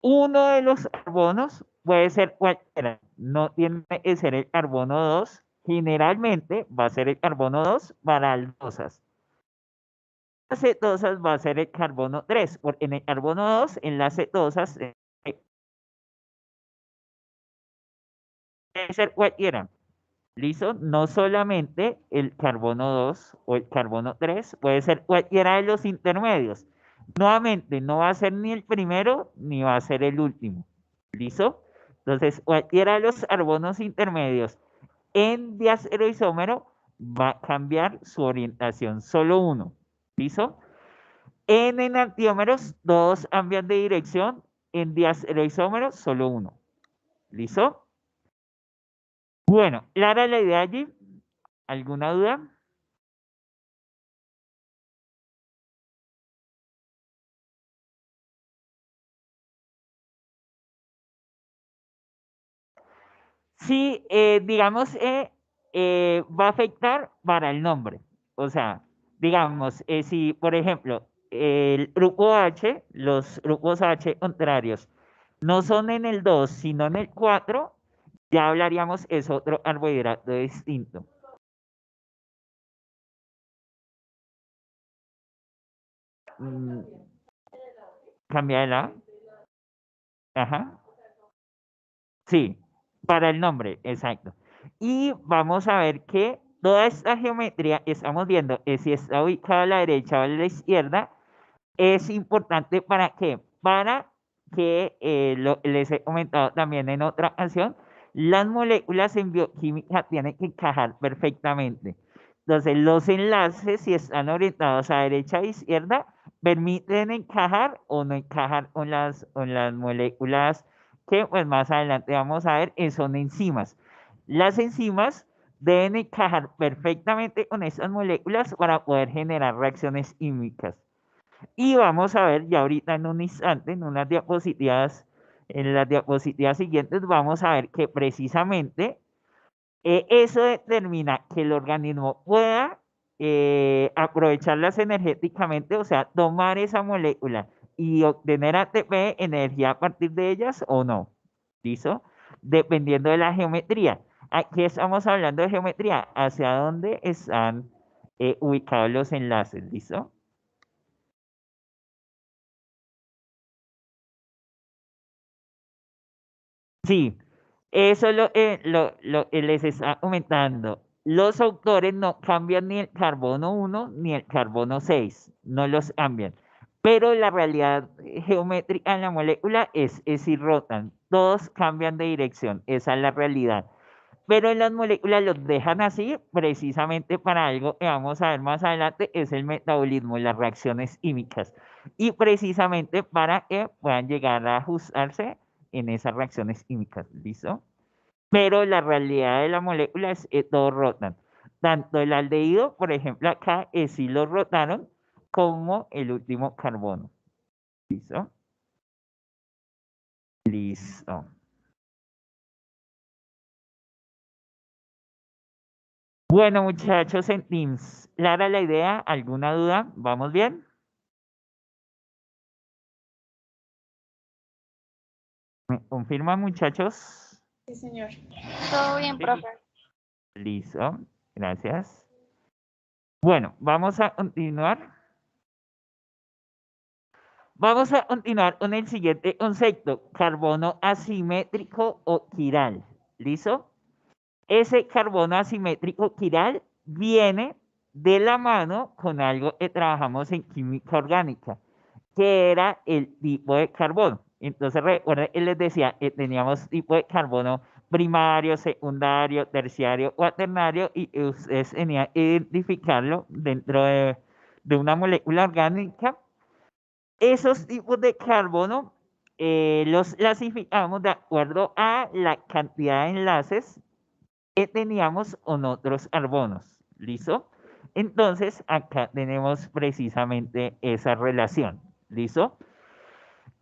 Uno de los carbonos puede ser cualquiera, no tiene que ser el carbono 2. Generalmente va a ser el carbono 2 para aldosas. Las cetosas va a ser el carbono 3, porque en el carbono 2, en las cetosas, puede ser cualquiera. ¿Listo? No solamente el carbono 2 o el carbono 3, puede ser cualquiera de los intermedios. Nuevamente, no va a ser ni el primero ni va a ser el último. ¿Listo? Entonces, cualquiera de los carbonos intermedios en diastereoisómero va a cambiar su orientación, solo uno. ¿Listo? En enantiómeros, todos cambian de dirección. En diastereoisómero, solo uno. ¿Listo? Bueno, clara la idea allí. ¿Alguna duda? Sí, digamos, va a afectar para el nombre. O sea, digamos, si, por ejemplo, el grupo H, los grupos H contrarios, no son en el 2, sino en el 4, ya hablaríamos, es otro carbohidrato distinto. Mm, ¿Cambia de la? Ajá. Sí, para el nombre, exacto. Y vamos a ver que toda esta geometría que estamos viendo, si está ubicada a la derecha o a la izquierda, es importante para qué? Para que, les he comentado también en otra canción, las moléculas en bioquímica tienen que encajar perfectamente. Entonces, los enlaces, si están orientados a derecha e izquierda, permiten encajar o no encajar con las moléculas que pues más adelante vamos a ver, son enzimas. Las enzimas deben encajar perfectamente con esas moléculas para poder generar reacciones químicas. Y vamos a ver ya ahorita en un instante, en las diapositivas siguientes, vamos a ver que precisamente, eso determina que el organismo pueda, aprovecharlas energéticamente, o sea, tomar esa molécula y obtener ATP, energía a partir de ellas o no. ¿Listo? Dependiendo de la geometría. Aquí estamos hablando de geometría, hacia dónde están, ubicados los enlaces. ¿Listo? Sí, eso es lo que les está comentando. Los autores no cambian ni el carbono 1 ni el carbono 6, no los cambian. Pero la realidad geométrica en la molécula es si rotan, todos cambian de dirección, esa es la realidad. Pero en las moléculas los dejan así precisamente para algo que vamos a ver más adelante, es el metabolismo, las reacciones químicas. Y precisamente para que puedan llegar a ajustarse en esas reacciones químicas, ¿listo? Pero la realidad de la molécula es que todos rotan. Tanto el aldehído, por ejemplo, acá, sí lo rotaron, como el último carbono. ¿Listo? Listo. Bueno, muchachos en Teams, ¿clara la idea? ¿Alguna duda? ¿Vamos bien? ¿Me confirman, muchachos? Sí, señor. Todo bien, Sí. profe. Listo, gracias. Bueno, vamos a continuar. Vamos a continuar con el siguiente concepto, carbono asimétrico o quiral. ¿Listo? Ese carbono asimétrico quiral viene de la mano con algo que trabajamos en química orgánica, que era el tipo de carbono. Entonces, recuerden, él les decía, teníamos tipo de carbono primario, secundario, terciario, cuaternario, y ustedes tenían que identificarlo dentro de una molécula orgánica. Esos tipos de carbono los clasificamos de acuerdo a la cantidad de enlaces que teníamos con otros carbonos. ¿Listo? Entonces, acá tenemos precisamente esa relación. ¿Listo?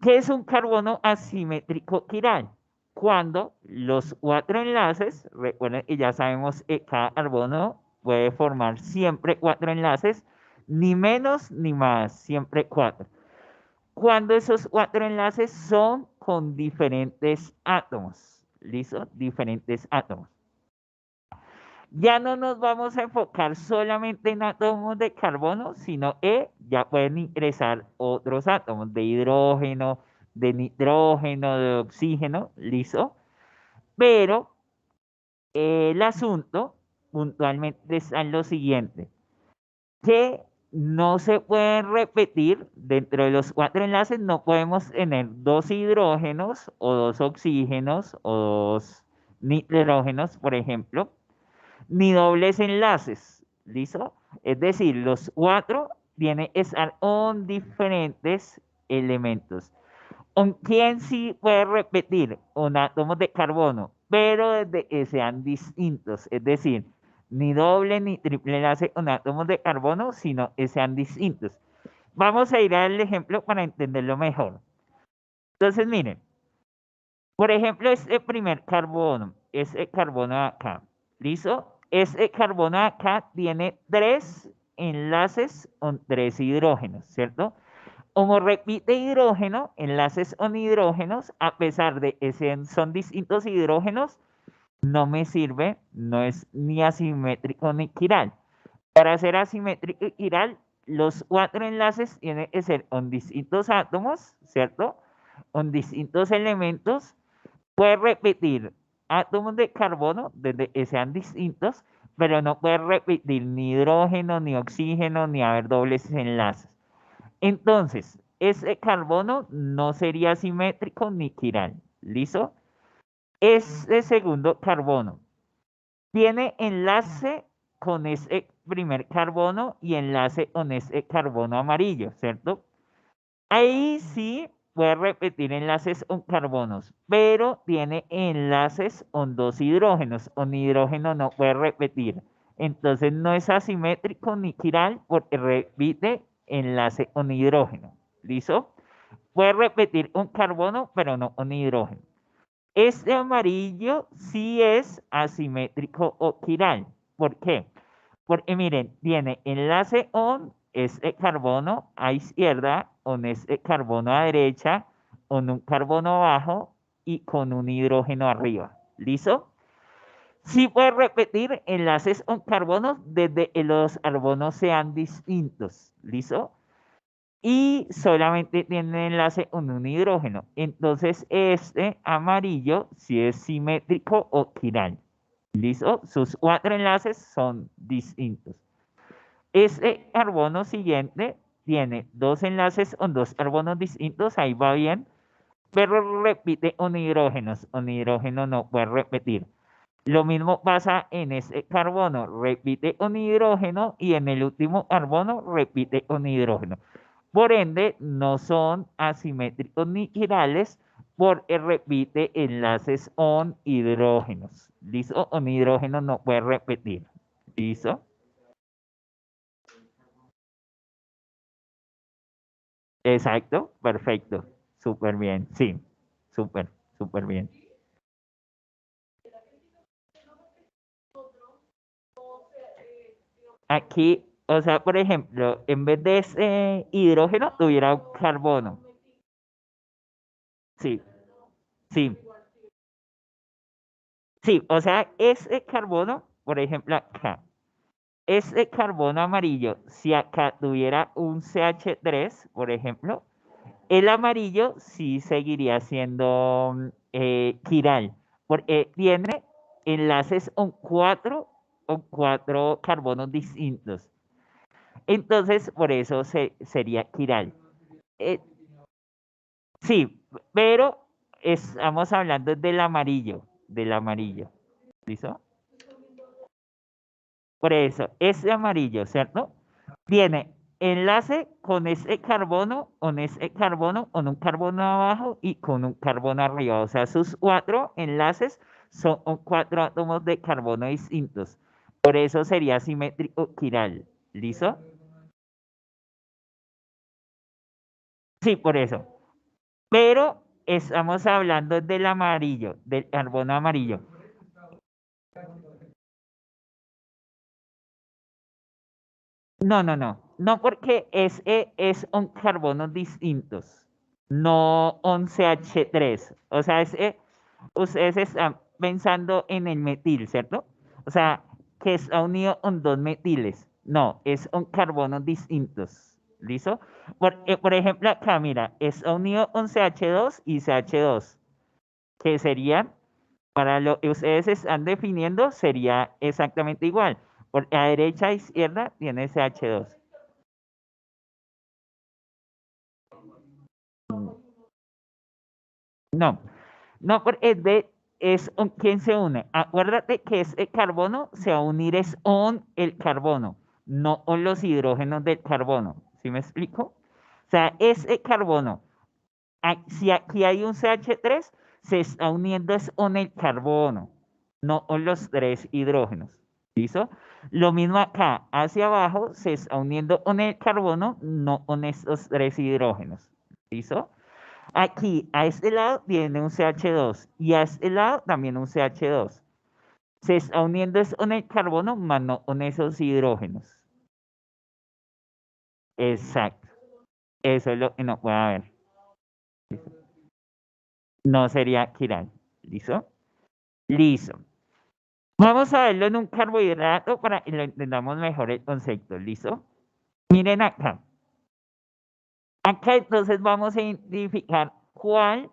¿Qué es un carbono asimétrico quiral? Cuando los cuatro enlaces, recuerden que ya sabemos que cada carbono puede formar siempre cuatro enlaces, ni menos ni más, siempre cuatro. Cuando esos cuatro enlaces son con diferentes átomos, ¿listo? Diferentes átomos. Ya no nos vamos a enfocar solamente en átomos de carbono, sino que ya pueden ingresar otros átomos de hidrógeno, de nitrógeno, de oxígeno, ¿listo? Pero el asunto puntualmente está en lo siguiente, que no se pueden repetir dentro de los cuatro enlaces, no podemos tener dos hidrógenos o dos oxígenos o dos nitrógenos, por ejemplo, ni dobles enlaces, ¿listo? Es decir, los cuatro tienen que estar con diferentes elementos. ¿Con quién sí puede repetir? Con átomos de carbono, pero desde que sean distintos, es decir, ni doble ni triple enlace con átomos de carbono, sino que sean distintos. Vamos a ir al ejemplo para entenderlo mejor. Entonces, miren, por ejemplo, este primer carbono, ese carbono de acá, ¿listo? Este carbono de acá tiene tres enlaces con tres hidrógenos, ¿cierto? Como repite hidrógeno, enlaces con hidrógenos, a pesar de que son distintos hidrógenos, no me sirve, no es ni asimétrico ni quiral. Para ser asimétrico y quiral, los cuatro enlaces tienen que ser con distintos átomos, ¿cierto? Con distintos elementos. Puede repetir átomos de carbono desde que sean distintos, pero no puede repetir ni hidrógeno, ni oxígeno, ni haber dobles enlaces. Entonces, ese carbono no sería simétrico ni quiral. ¿Listo? Este segundo carbono tiene enlace con ese primer carbono y enlace con ese carbono amarillo, ¿cierto? Ahí sí puede repetir enlaces con carbonos, pero tiene enlaces con dos hidrógenos. Un hidrógeno no puede repetir. Entonces no es asimétrico ni quiral porque repite enlace con hidrógeno. ¿Listo? Puede repetir un carbono, pero no un hidrógeno. Este amarillo sí es asimétrico o quiral. ¿Por qué? Porque miren, tiene enlace on este carbono a izquierda, con este carbono a derecha, con un carbono abajo y con un hidrógeno arriba. ¿Listo? Sí puede repetir enlaces con carbonos desde que los carbonos sean distintos. ¿Listo? Y solamente tiene enlace con un hidrógeno. Entonces, este amarillo sí es simétrico o quiral. ¿Listo? Sus cuatro enlaces son distintos. Este carbono siguiente tiene dos enlaces con dos carbonos distintos, ahí va bien, pero repite con hidrógenos. Un hidrógeno no puede repetir. Lo mismo pasa en este carbono, repite con hidrógeno y en el último carbono repite con hidrógeno. Por ende, no son asimétricos ni quirales porque repite enlaces con hidrógenos. ¿Listo? Un hidrógeno no puede repetir. ¿Listo? Exacto, perfecto. Súper bien, sí. Súper, súper bien. Aquí, o sea, por ejemplo, en vez de ese hidrógeno, tuviera un carbono. Sí, Sí, sí, o sea, ese carbono, por ejemplo, acá, ese carbono amarillo, si acá tuviera un CH3, por ejemplo, el amarillo sí seguiría siendo quiral, porque tiene enlaces con cuatro carbonos distintos. Entonces, por eso sería quiral. Eh, sí, pero estamos hablando del amarillo. ¿Listo? Por eso, ese amarillo, ¿cierto? Tiene enlace con ese carbono, con un carbono abajo y con un carbono arriba. O sea, sus cuatro enlaces son cuatro átomos de carbono distintos. Por eso sería simétrico quiral. ¿Listo? Sí, por eso. Pero estamos hablando del amarillo, del carbono amarillo. No, no, no. No porque es un carbonos distintos. No 11H3. O sea, ustedes están pensando en el metil, ¿cierto? O sea, que está unido con dos metiles. No, es un carbonos distintos. ¿Listo? Por ejemplo, acá, mira, es unido con CH2 y CH2, que serían, para lo que ustedes están definiendo, sería exactamente igual. Porque a derecha e izquierda tiene CH2. No, no, porque ¿quién se une? Acuérdate que ese carbono se va a unir es con el carbono, no con los hidrógenos del carbono. ¿Sí me explico? O sea, ese carbono, si aquí hay un CH3, se está uniendo es con el carbono, no con los tres hidrógenos. ¿Listo? Lo mismo acá, hacia abajo, se está uniendo con el carbono, no con estos tres hidrógenos. ¿Listo? Aquí, a este lado viene un CH2 y a este lado también un CH2. Se está uniendo es con el carbono, más no con esos hidrógenos. Exacto. Eso es lo que no puede haber. No sería quiral. ¿Listo? Listo. Vamos a verlo en un carbohidrato para que lo entendamos mejor el concepto. ¿Listo? Miren acá. Acá entonces vamos a identificar cuál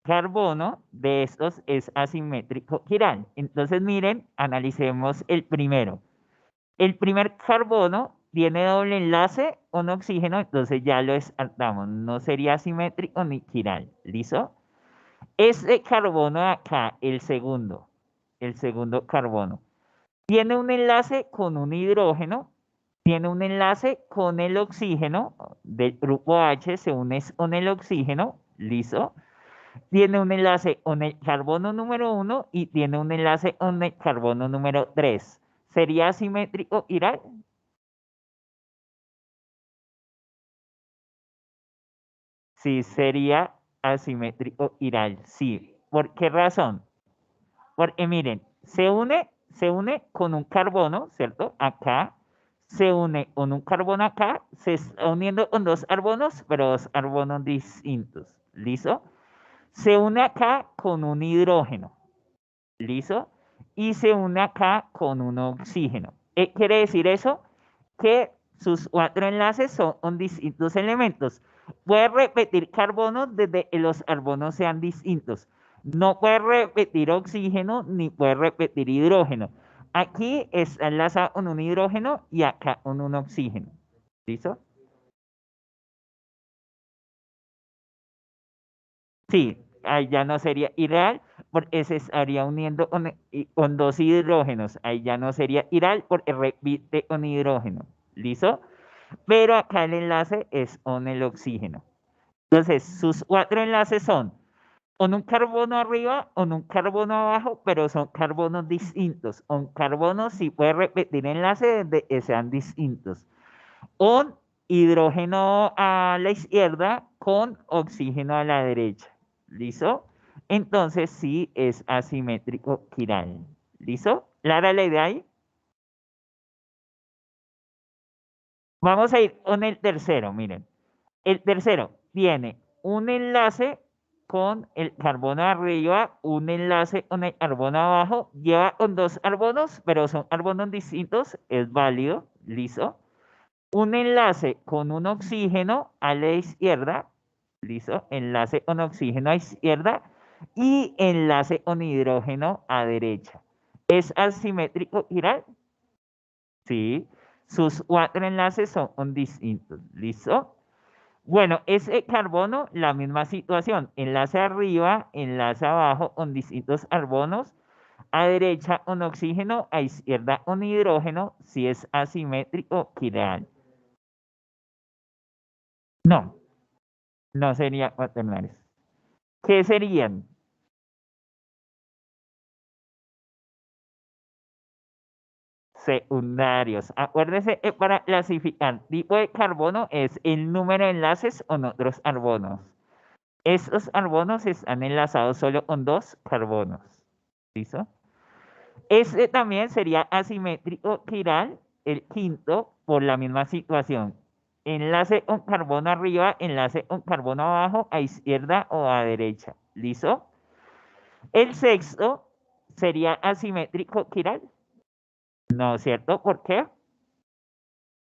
carbono de estos es asimétrico chiral. Entonces, miren, analicemos el primero. El primer carbono tiene doble enlace con oxígeno, entonces ya lo descartamos. No sería asimétrico ni chiral. ¿Listo? Este carbono de acá, el segundo carbono, tiene un enlace con un hidrógeno, tiene un enlace con el oxígeno del grupo H, se une con el oxígeno, ¿listo? Tiene un enlace con el carbono número uno y tiene un enlace con el carbono número 3. ¿Sería asimétrico Irak? Sí, sería asimétrico Irak. Sí. ¿Por qué razón? Porque miren, se une con un carbono, ¿cierto? Acá. Se une con un carbono acá. Se está uniendo con dos carbonos, pero dos carbonos distintos. ¿Listo? Se une acá con un hidrógeno. ¿Listo? Y se une acá con un oxígeno. Quiere decir eso que sus cuatro enlaces son distintos elementos. Puede repetir carbonos desde que los carbonos sean distintos. No puede repetir oxígeno ni puede repetir hidrógeno. Aquí está enlazado con un hidrógeno y acá con un oxígeno. ¿Listo? Sí, ahí ya no sería ideal porque se estaría uniendo con dos hidrógenos. Ahí ya no sería ideal porque repite con hidrógeno. ¿Listo? Pero acá el enlace es con el oxígeno. Entonces, sus cuatro enlaces son con un carbono arriba, con un carbono abajo, pero son carbonos distintos. Con carbono sí puede repetir enlace de que sean distintos. Un hidrógeno a la izquierda con oxígeno a la derecha. ¿Listo? Entonces sí es asimétrico quiral. ¿Listo? ¿Clara la idea ahí? Vamos a ir con el tercero, miren. El tercero tiene un enlace con el carbono arriba, un enlace con el carbono abajo, lleva con dos carbonos, pero son carbonos distintos, es válido, listo. Un enlace con un oxígeno a la izquierda, listo, enlace con oxígeno a izquierda y enlace con hidrógeno a derecha. ¿Es asimétrico chiral? Sí, sus cuatro enlaces son distintos, ¿listo? Bueno, ese carbono, la misma situación. Enlace arriba, enlace abajo con distintos carbonos. A derecha un oxígeno, a izquierda un hidrógeno, si es asimétrico chiral. No, no serían cuaternarios. ¿Qué serían? Secundarios. Acuérdese que para clasificar tipo de carbono es el número de enlaces con otros carbonos. Estos carbonos están enlazados solo con dos carbonos. ¿Listo? Este también sería asimétrico chiral, el quinto, por la misma situación. Enlace con carbono arriba, enlace con carbono abajo, a izquierda o a derecha. ¿Listo? El sexto sería asimétrico chiral. No, ¿cierto? ¿Por qué?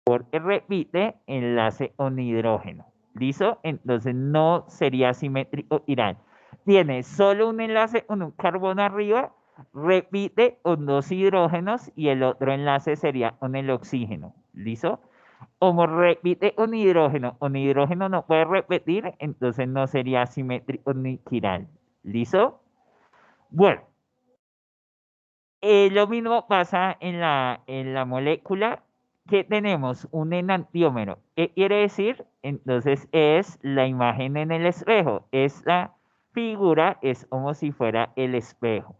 Porque repite enlace con hidrógeno. ¿Listo? Entonces no sería simétrico chiral. Tiene solo un enlace con un carbono arriba, repite con dos hidrógenos y el otro enlace sería con el oxígeno. ¿Listo? Como repite con hidrógeno no puede repetir, entonces no sería simétrico ni chiral. ¿Listo? Bueno, lo mismo pasa en la molécula que tenemos un enantiómero. ¿Qué quiere decir? Entonces es la imagen en el espejo. Esta figura es como si fuera el espejo.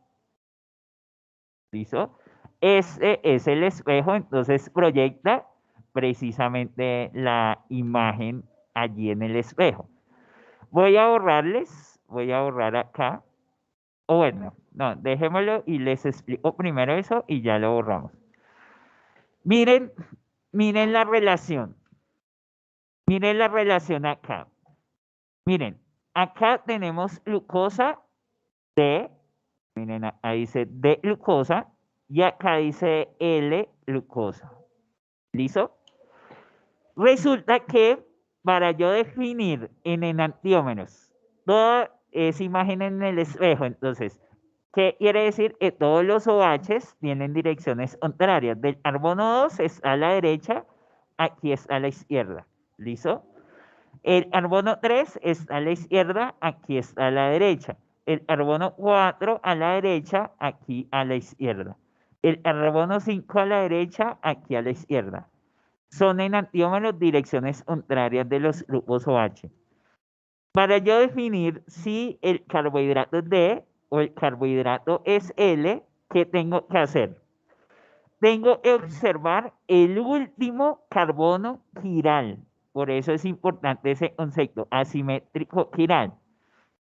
¿Listo? Este es el espejo, entonces proyecta precisamente la imagen allí en el espejo. Voy a borrar acá. O bueno, no, dejémoslo y les explico primero eso y ya lo borramos. Miren, miren la relación. Miren la relación acá. Miren, acá tenemos glucosa D, miren, ahí dice D glucosa y acá dice L glucosa. ¿Listo? Resulta que para yo definir en enantiómeros toda esa imagen en el espejo, entonces, ¿qué quiere decir? Que todos los OHs tienen direcciones contrarias. Del carbono 2 está a la derecha, aquí está a la izquierda. ¿Listo? El carbono 3 está a la izquierda, aquí está a la derecha. El carbono 4 a la derecha, aquí a la izquierda. El carbono 5 a la derecha, aquí a la izquierda. Son enantiómeros direcciones contrarias de los grupos OH. Para yo definir si el carbohidrato es D o el carbohidrato es L, ¿qué tengo que hacer? Tengo que observar el último carbono chiral. Por eso es importante ese concepto, asimétrico chiral.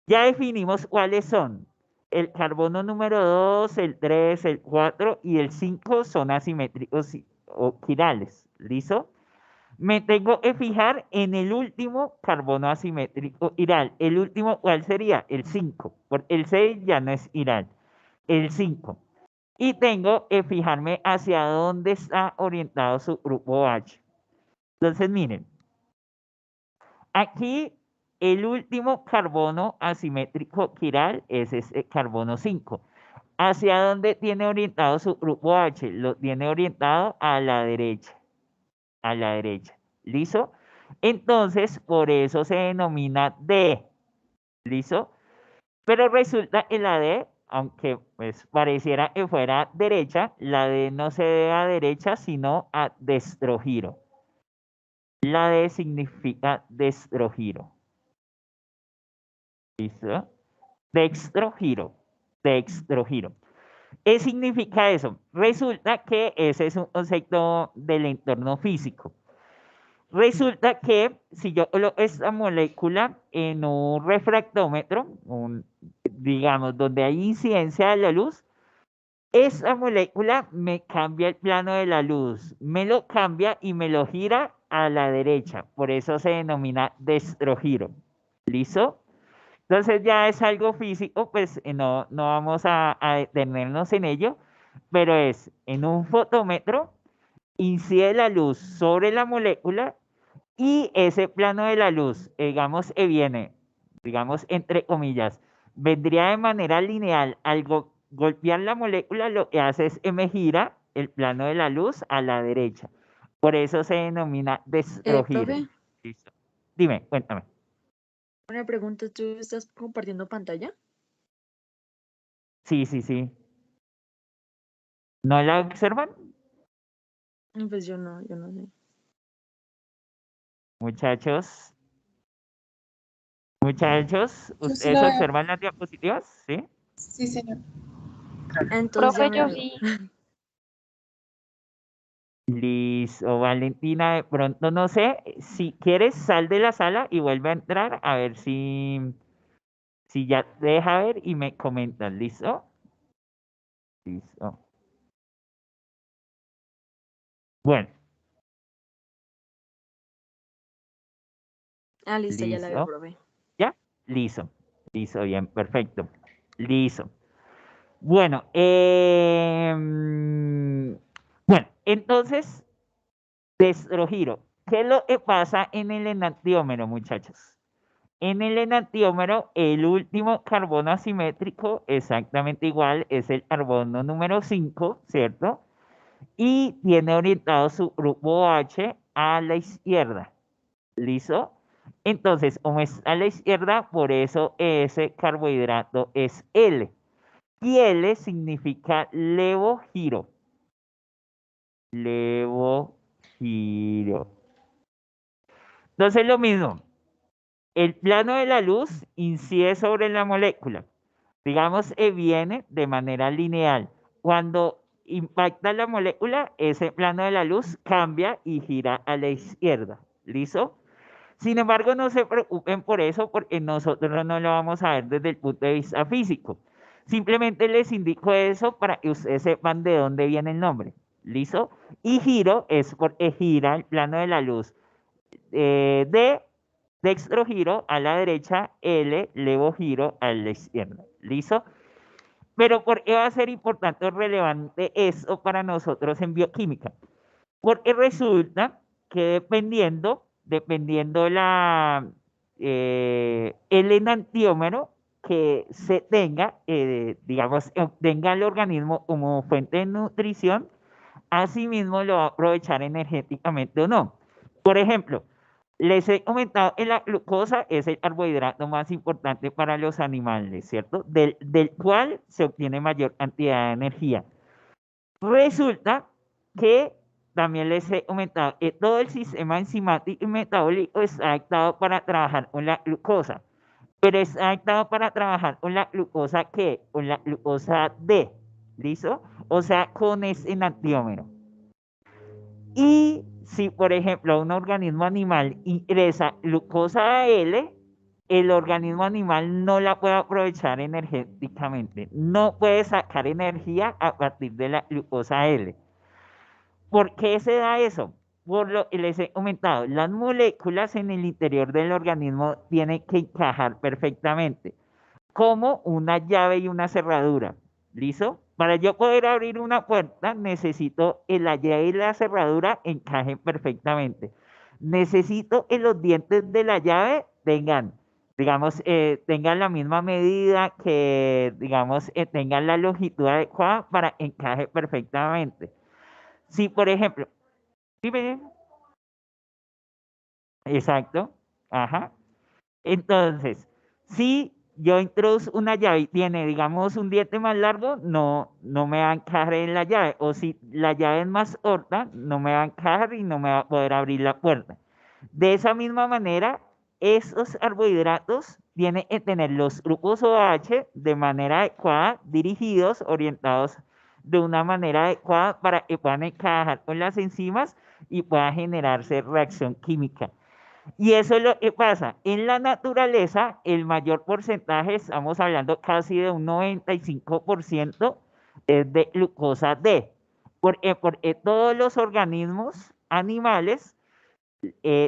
Ya definimos cuáles son. El carbono número 2, el 3, el 4 y el 5 son asimétricos o chirales. ¿Listo? Me tengo que fijar en el último carbono asimétrico chiral. ¿El último cuál sería? El 5. Porque el 6 ya no es chiral. El 5. Y tengo que fijarme hacia dónde está orientado su grupo H. Entonces, miren, aquí el último carbono asimétrico chiral es este carbono 5. ¿Hacia dónde tiene orientado su grupo H? Lo tiene orientado a la derecha. A la derecha. ¿Listo? Entonces, por eso se denomina D. ¿Listo? Pero resulta que la D, aunque pues pareciera que fuera derecha, la D no se debe a derecha, sino a destrogiro. La D significa destrogiro. ¿Listo? Dextrogiro. Dextrogiro. ¿Qué significa eso? Resulta que ese es un concepto del entorno físico. Resulta que si yo coloco esta molécula en un refractómetro, digamos, donde hay incidencia de la luz, esa molécula me cambia el plano de la luz, me lo cambia y me lo gira a la derecha. Por eso se denomina destrogiro. ¿Listo? Entonces ya es algo físico, pues no vamos a detenernos en ello, pero es en un fotómetro, incide la luz sobre la molécula y ese plano de la luz, digamos, viene, digamos, entre comillas, vendría de manera lineal. Al golpear la molécula, lo que hace es que me gira el plano de la luz a la derecha. Por eso se denomina destrogiro. Profe, Listo. Dime, cuéntame. una pregunta, ¿tú estás compartiendo pantalla? Sí, sí, sí. ¿No la observan? Pues yo no sé. Muchachos, muchachos, Yo sí ¿ustedes la veo. observan las diapositivas? ¿Sí? Sí, señor. Entonces ya Profe, me yo veo. sí. Listo, Valentina, de pronto no sé, si quieres sal de la sala y vuelve a entrar a ver si ya te deja ver y me comentas, ¿listo? Listo. Bueno, Ah, listo, ya la veo, listo. profe. ¿Ya? Listo. Listo, bien, perfecto. Listo. Bueno, bueno, entonces, destrogiro. ¿Qué es lo que pasa en el enantiómero, muchachos? En el enantiómero, el último carbono asimétrico, exactamente igual, es el carbono número 5, ¿cierto? Y tiene orientado su grupo H a la izquierda. ¿Listo? Entonces, como es a la izquierda, por eso ese carbohidrato es L. Y L significa levogiro. Levogiro. Entonces, lo mismo. El plano de la luz incide sobre la molécula. Digamos, viene de manera lineal. Cuando impacta la molécula, ese plano de la luz cambia y gira a la izquierda. ¿Listo? Sin embargo, no se preocupen por eso, porque nosotros no lo vamos a ver desde el punto de vista físico. Simplemente les indico eso para que ustedes sepan de dónde viene el nombre. ¿Listo? Y giro es porque gira el plano de la luz de dextrogiro a la derecha, L, levogiro a la izquierda. ¿Listo? Pero ¿por qué va a ser importante o relevante eso para nosotros en bioquímica? Porque resulta que dependiendo el enantiómero que se tenga, digamos, obtenga el organismo como fuente de nutrición, asimismo lo va a aprovechar energéticamente o no. Por ejemplo, les he comentado que la glucosa es el carbohidrato más importante para los animales, ¿cierto? Del cual se obtiene mayor cantidad de energía. Resulta que también les he comentado que todo el sistema enzimático y metabólico está adaptado para trabajar con la glucosa, pero está adaptado para trabajar con la glucosa ¿qué? Con la glucosa D, ¿listo? O sea, con ese enantiómero. Y si, por ejemplo, a un organismo animal ingresa glucosa L, el organismo animal no la puede aprovechar energéticamente. No puede sacar energía a partir de la glucosa L. ¿Por qué se da eso? Por lo que les he comentado, las moléculas en el interior del organismo tienen que encajar perfectamente, como una llave y una cerradura. ¿Listo? Para yo poder abrir una puerta, necesito que la llave y la cerradura encajen perfectamente. Necesito que los dientes de la llave tengan, digamos, tengan la misma medida, que, digamos, tengan la longitud adecuada para que encaje perfectamente. Si, por ejemplo, dime, exacto, ajá. Entonces, si yo introduzco una llave y tiene, digamos, un diente más largo, no me va a encajar en la llave. O si la llave es más corta, no me va a encajar y no me va a poder abrir la puerta. De esa misma manera, esos carbohidratos tienen que tener los grupos OH de manera adecuada, dirigidos, orientados de una manera adecuada para que puedan encajar con las enzimas y pueda generarse reacción química. Y eso es lo que pasa. En la naturaleza, el mayor porcentaje, estamos hablando casi de un 95%, es de glucosa D. Porque todos los organismos animales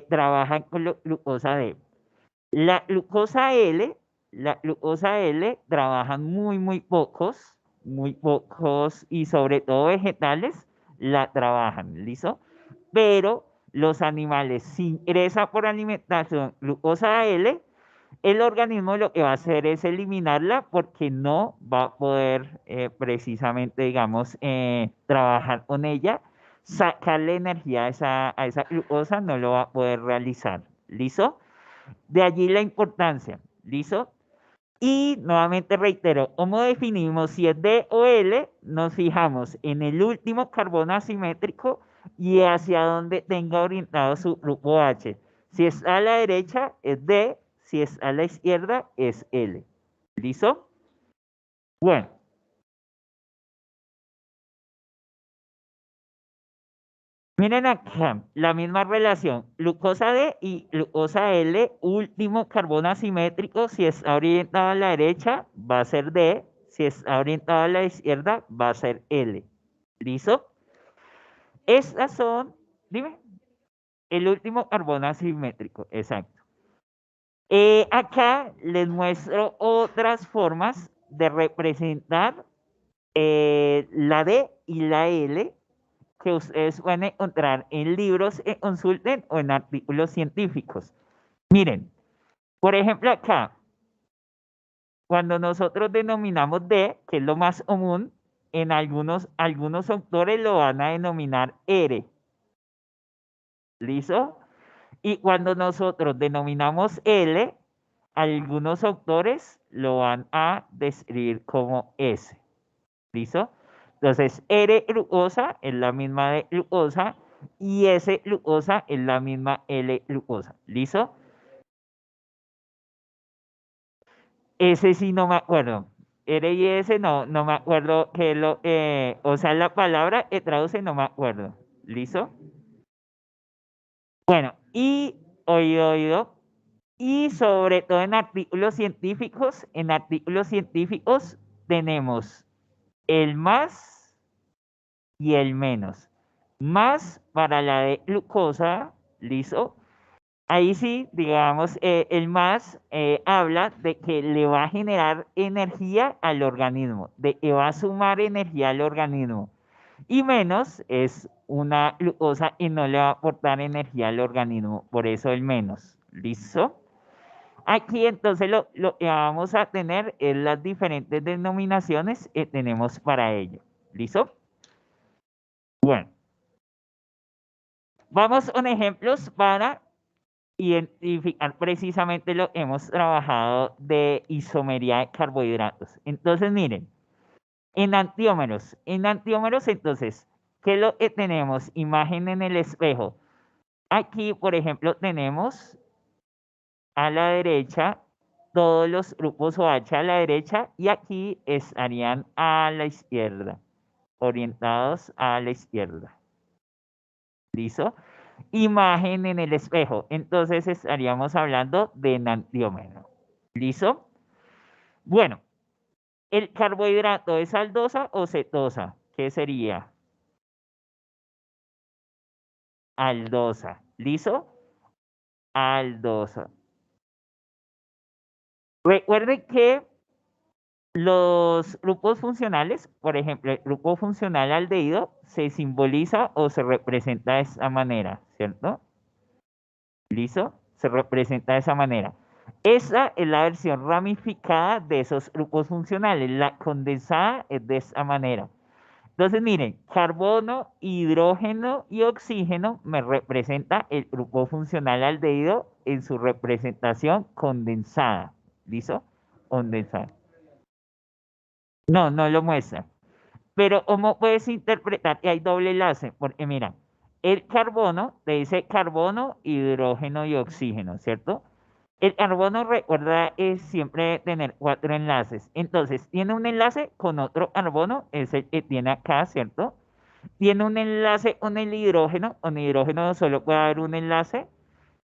trabajan con la glucosa D. La glucosa L la glucosa L trabajan muy pocos y sobre todo vegetales la trabajan, ¿listo? Pero los animales, si ingresa por alimentación glucosa L, el organismo lo que va a hacer es eliminarla porque no va a poder precisamente, digamos, trabajar con ella, sacarle energía a esa glucosa, no lo va a poder realizar. ¿Listo? De allí la importancia. ¿Listo? Y nuevamente reitero, ¿cómo definimos si es D o L? Nos fijamos en el último carbono asimétrico y hacia donde tenga orientado su grupo H. Si es a la derecha es D, si es a la izquierda es L. ¿Listo? Bueno. Miren acá, la misma relación, glucosa D y glucosa L, último carbono asimétrico, si es orientado a la derecha va a ser D, si es orientado a la izquierda va a ser L. ¿Listo? Estas son, dime, el último carbono asimétrico, exacto. Acá les muestro otras formas de representar la D y la L que ustedes pueden encontrar en libros que consulten o en artículos científicos. Miren, por ejemplo acá, cuando nosotros denominamos D, que es lo más común, en algunos autores lo van a denominar R. ¿Listo? Y cuando nosotros denominamos L, algunos autores lo van a describir como S. ¿Listo? Entonces, R glucosa es la misma de glucosa y S glucosa es la misma L glucosa. ¿Listo? Ese sí no me acuerdo. R y S no me acuerdo que o sea, la palabra que traduce no me acuerdo. ¿Listo? Bueno, y oído. Y sobre todo en artículos científicos tenemos el más y el menos. Más para la de glucosa, ¿listo? Ahí sí, digamos, el más habla de que le va a generar energía al organismo, de que va a sumar energía al organismo. Y menos es una glucosa y no le va a aportar energía al organismo, por eso el menos, ¿listo? Aquí entonces lo que vamos a tener es las diferentes denominaciones que tenemos para ello. ¿Listo? Bueno, vamos con ejemplos para identificar precisamente lo que hemos trabajado de isomería de carbohidratos. Entonces, miren, en antiómeros entonces, ¿qué es lo que tenemos? Imagen en el espejo. Aquí, por ejemplo, tenemos a la derecha todos los grupos OH a la derecha y aquí estarían a la izquierda, orientados a la izquierda. ¿Listo? Imagen en el espejo. Entonces estaríamos hablando de enantiómero. ¿Listo? Bueno, ¿el carbohidrato es aldosa o cetosa? ¿Qué sería? Aldosa. ¿Listo? Aldosa. Recuerden que los grupos funcionales, por ejemplo, el grupo funcional aldehído se simboliza o se representa de esta manera, ¿cierto? ¿Listo? Se representa de esa manera. Esa es la versión ramificada de esos grupos funcionales. La condensada es de esa manera. Entonces, miren, carbono, hidrógeno y oxígeno me representa el grupo funcional aldehído en su representación condensada. ¿Listo? Condensada. No, no lo muestra. Pero ¿cómo puedes interpretar que hay doble enlace? Porque mira, el carbono te dice carbono, hidrógeno y oxígeno, ¿cierto? El carbono, recuerda, es siempre tener 4 enlaces. Entonces, tiene un enlace con otro carbono, es el que tiene acá, ¿cierto? Tiene un enlace con el hidrógeno solo puede haber un enlace.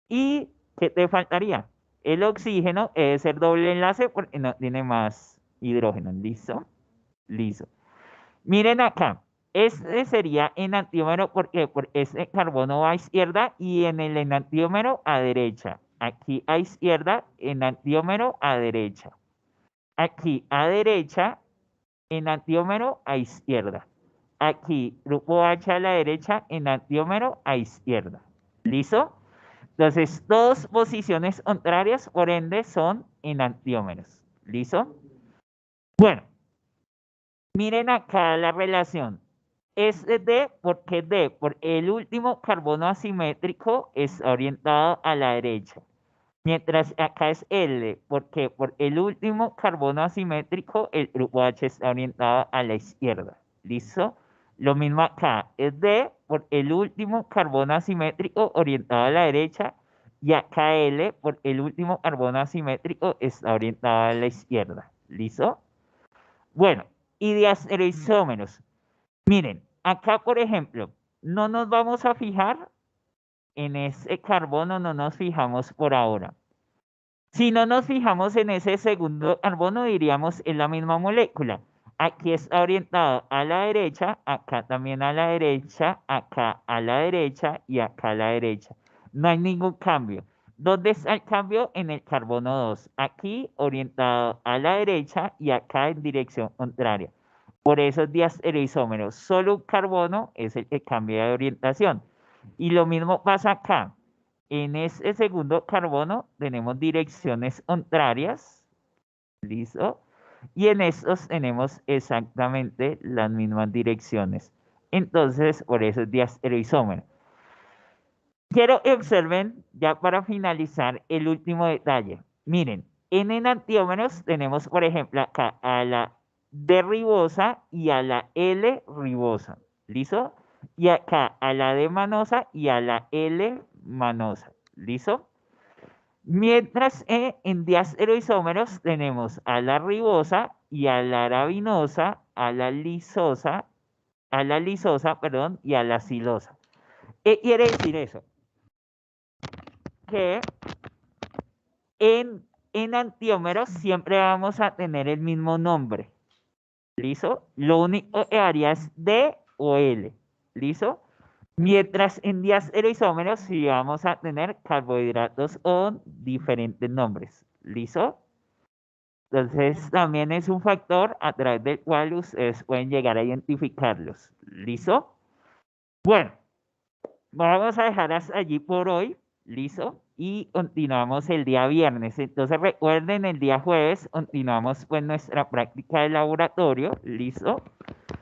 ¿Y qué te faltaría? El oxígeno debe ser doble enlace porque no tiene más hidrógeno. ¿Listo? Listo. Miren acá, este sería enantiómero porque ese carbono va a izquierda y en el enantiómero a derecha. aquí a izquierda, enantiómero a derecha. Aquí a derecha, enantiómero a izquierda. Aquí, grupo H a la derecha, enantiómero a izquierda. ¿Listo? Entonces, dos posiciones contrarias, por ende, son enantiómeros. ¿Listo? Bueno, miren acá la relación. Es de D, porque D, por el último carbono asimétrico es orientado a la derecha. Mientras acá es L, porque por el último carbono asimétrico el grupo H está orientado a la izquierda. ¿Listo? Lo mismo acá, es D por el último carbono asimétrico orientado a la derecha y acá L por el último carbono asimétrico está orientado a la izquierda. ¿Listo? Bueno, y de estereoisómeros. Miren, acá por ejemplo, no nos vamos a fijar en ese carbono, no nos fijamos por ahora. Si no nos fijamos en ese segundo carbono, diríamos es la misma molécula. Aquí está orientado a la derecha, acá también a la derecha, acá a la derecha y acá a la derecha. No hay ningún cambio. ¿Dónde está el cambio? En el carbono 2. Aquí orientado a la derecha y acá en dirección contraria. Por eso es diastereoisómero. Solo un carbono es el que cambia de orientación. Y lo mismo pasa acá. En ese segundo carbono tenemos direcciones contrarias, ¿listo? Y en estos tenemos exactamente las mismas direcciones. Entonces, por eso es diastereoisómero. Quiero que observen, ya para finalizar, el último detalle. Miren, en enantiómeros tenemos, por ejemplo, acá a la D ribosa y a la L ribosa, ¿listo? Y acá a la D manosa y a la L manosa, ¿listo? Mientras en diastereoisómeros tenemos a la ribosa y a la arabinosa, a la lisosa, perdón, y a la silosa. ¿Qué quiere decir eso? Que en enantiómeros siempre vamos a tener el mismo nombre. ¿Listo? Lo único que varía es D o L. ¿Listo? Mientras en diastereoisómeros sí vamos a tener carbohidratos con diferentes nombres. ¿Listo? Entonces también es un factor a través del cual ustedes pueden llegar a identificarlos. ¿Listo? Bueno, vamos a dejar hasta allí por hoy. ¿Listo? Y continuamos el día viernes. Entonces recuerden, el día jueves continuamos pues nuestra práctica de laboratorio. ¿Listo?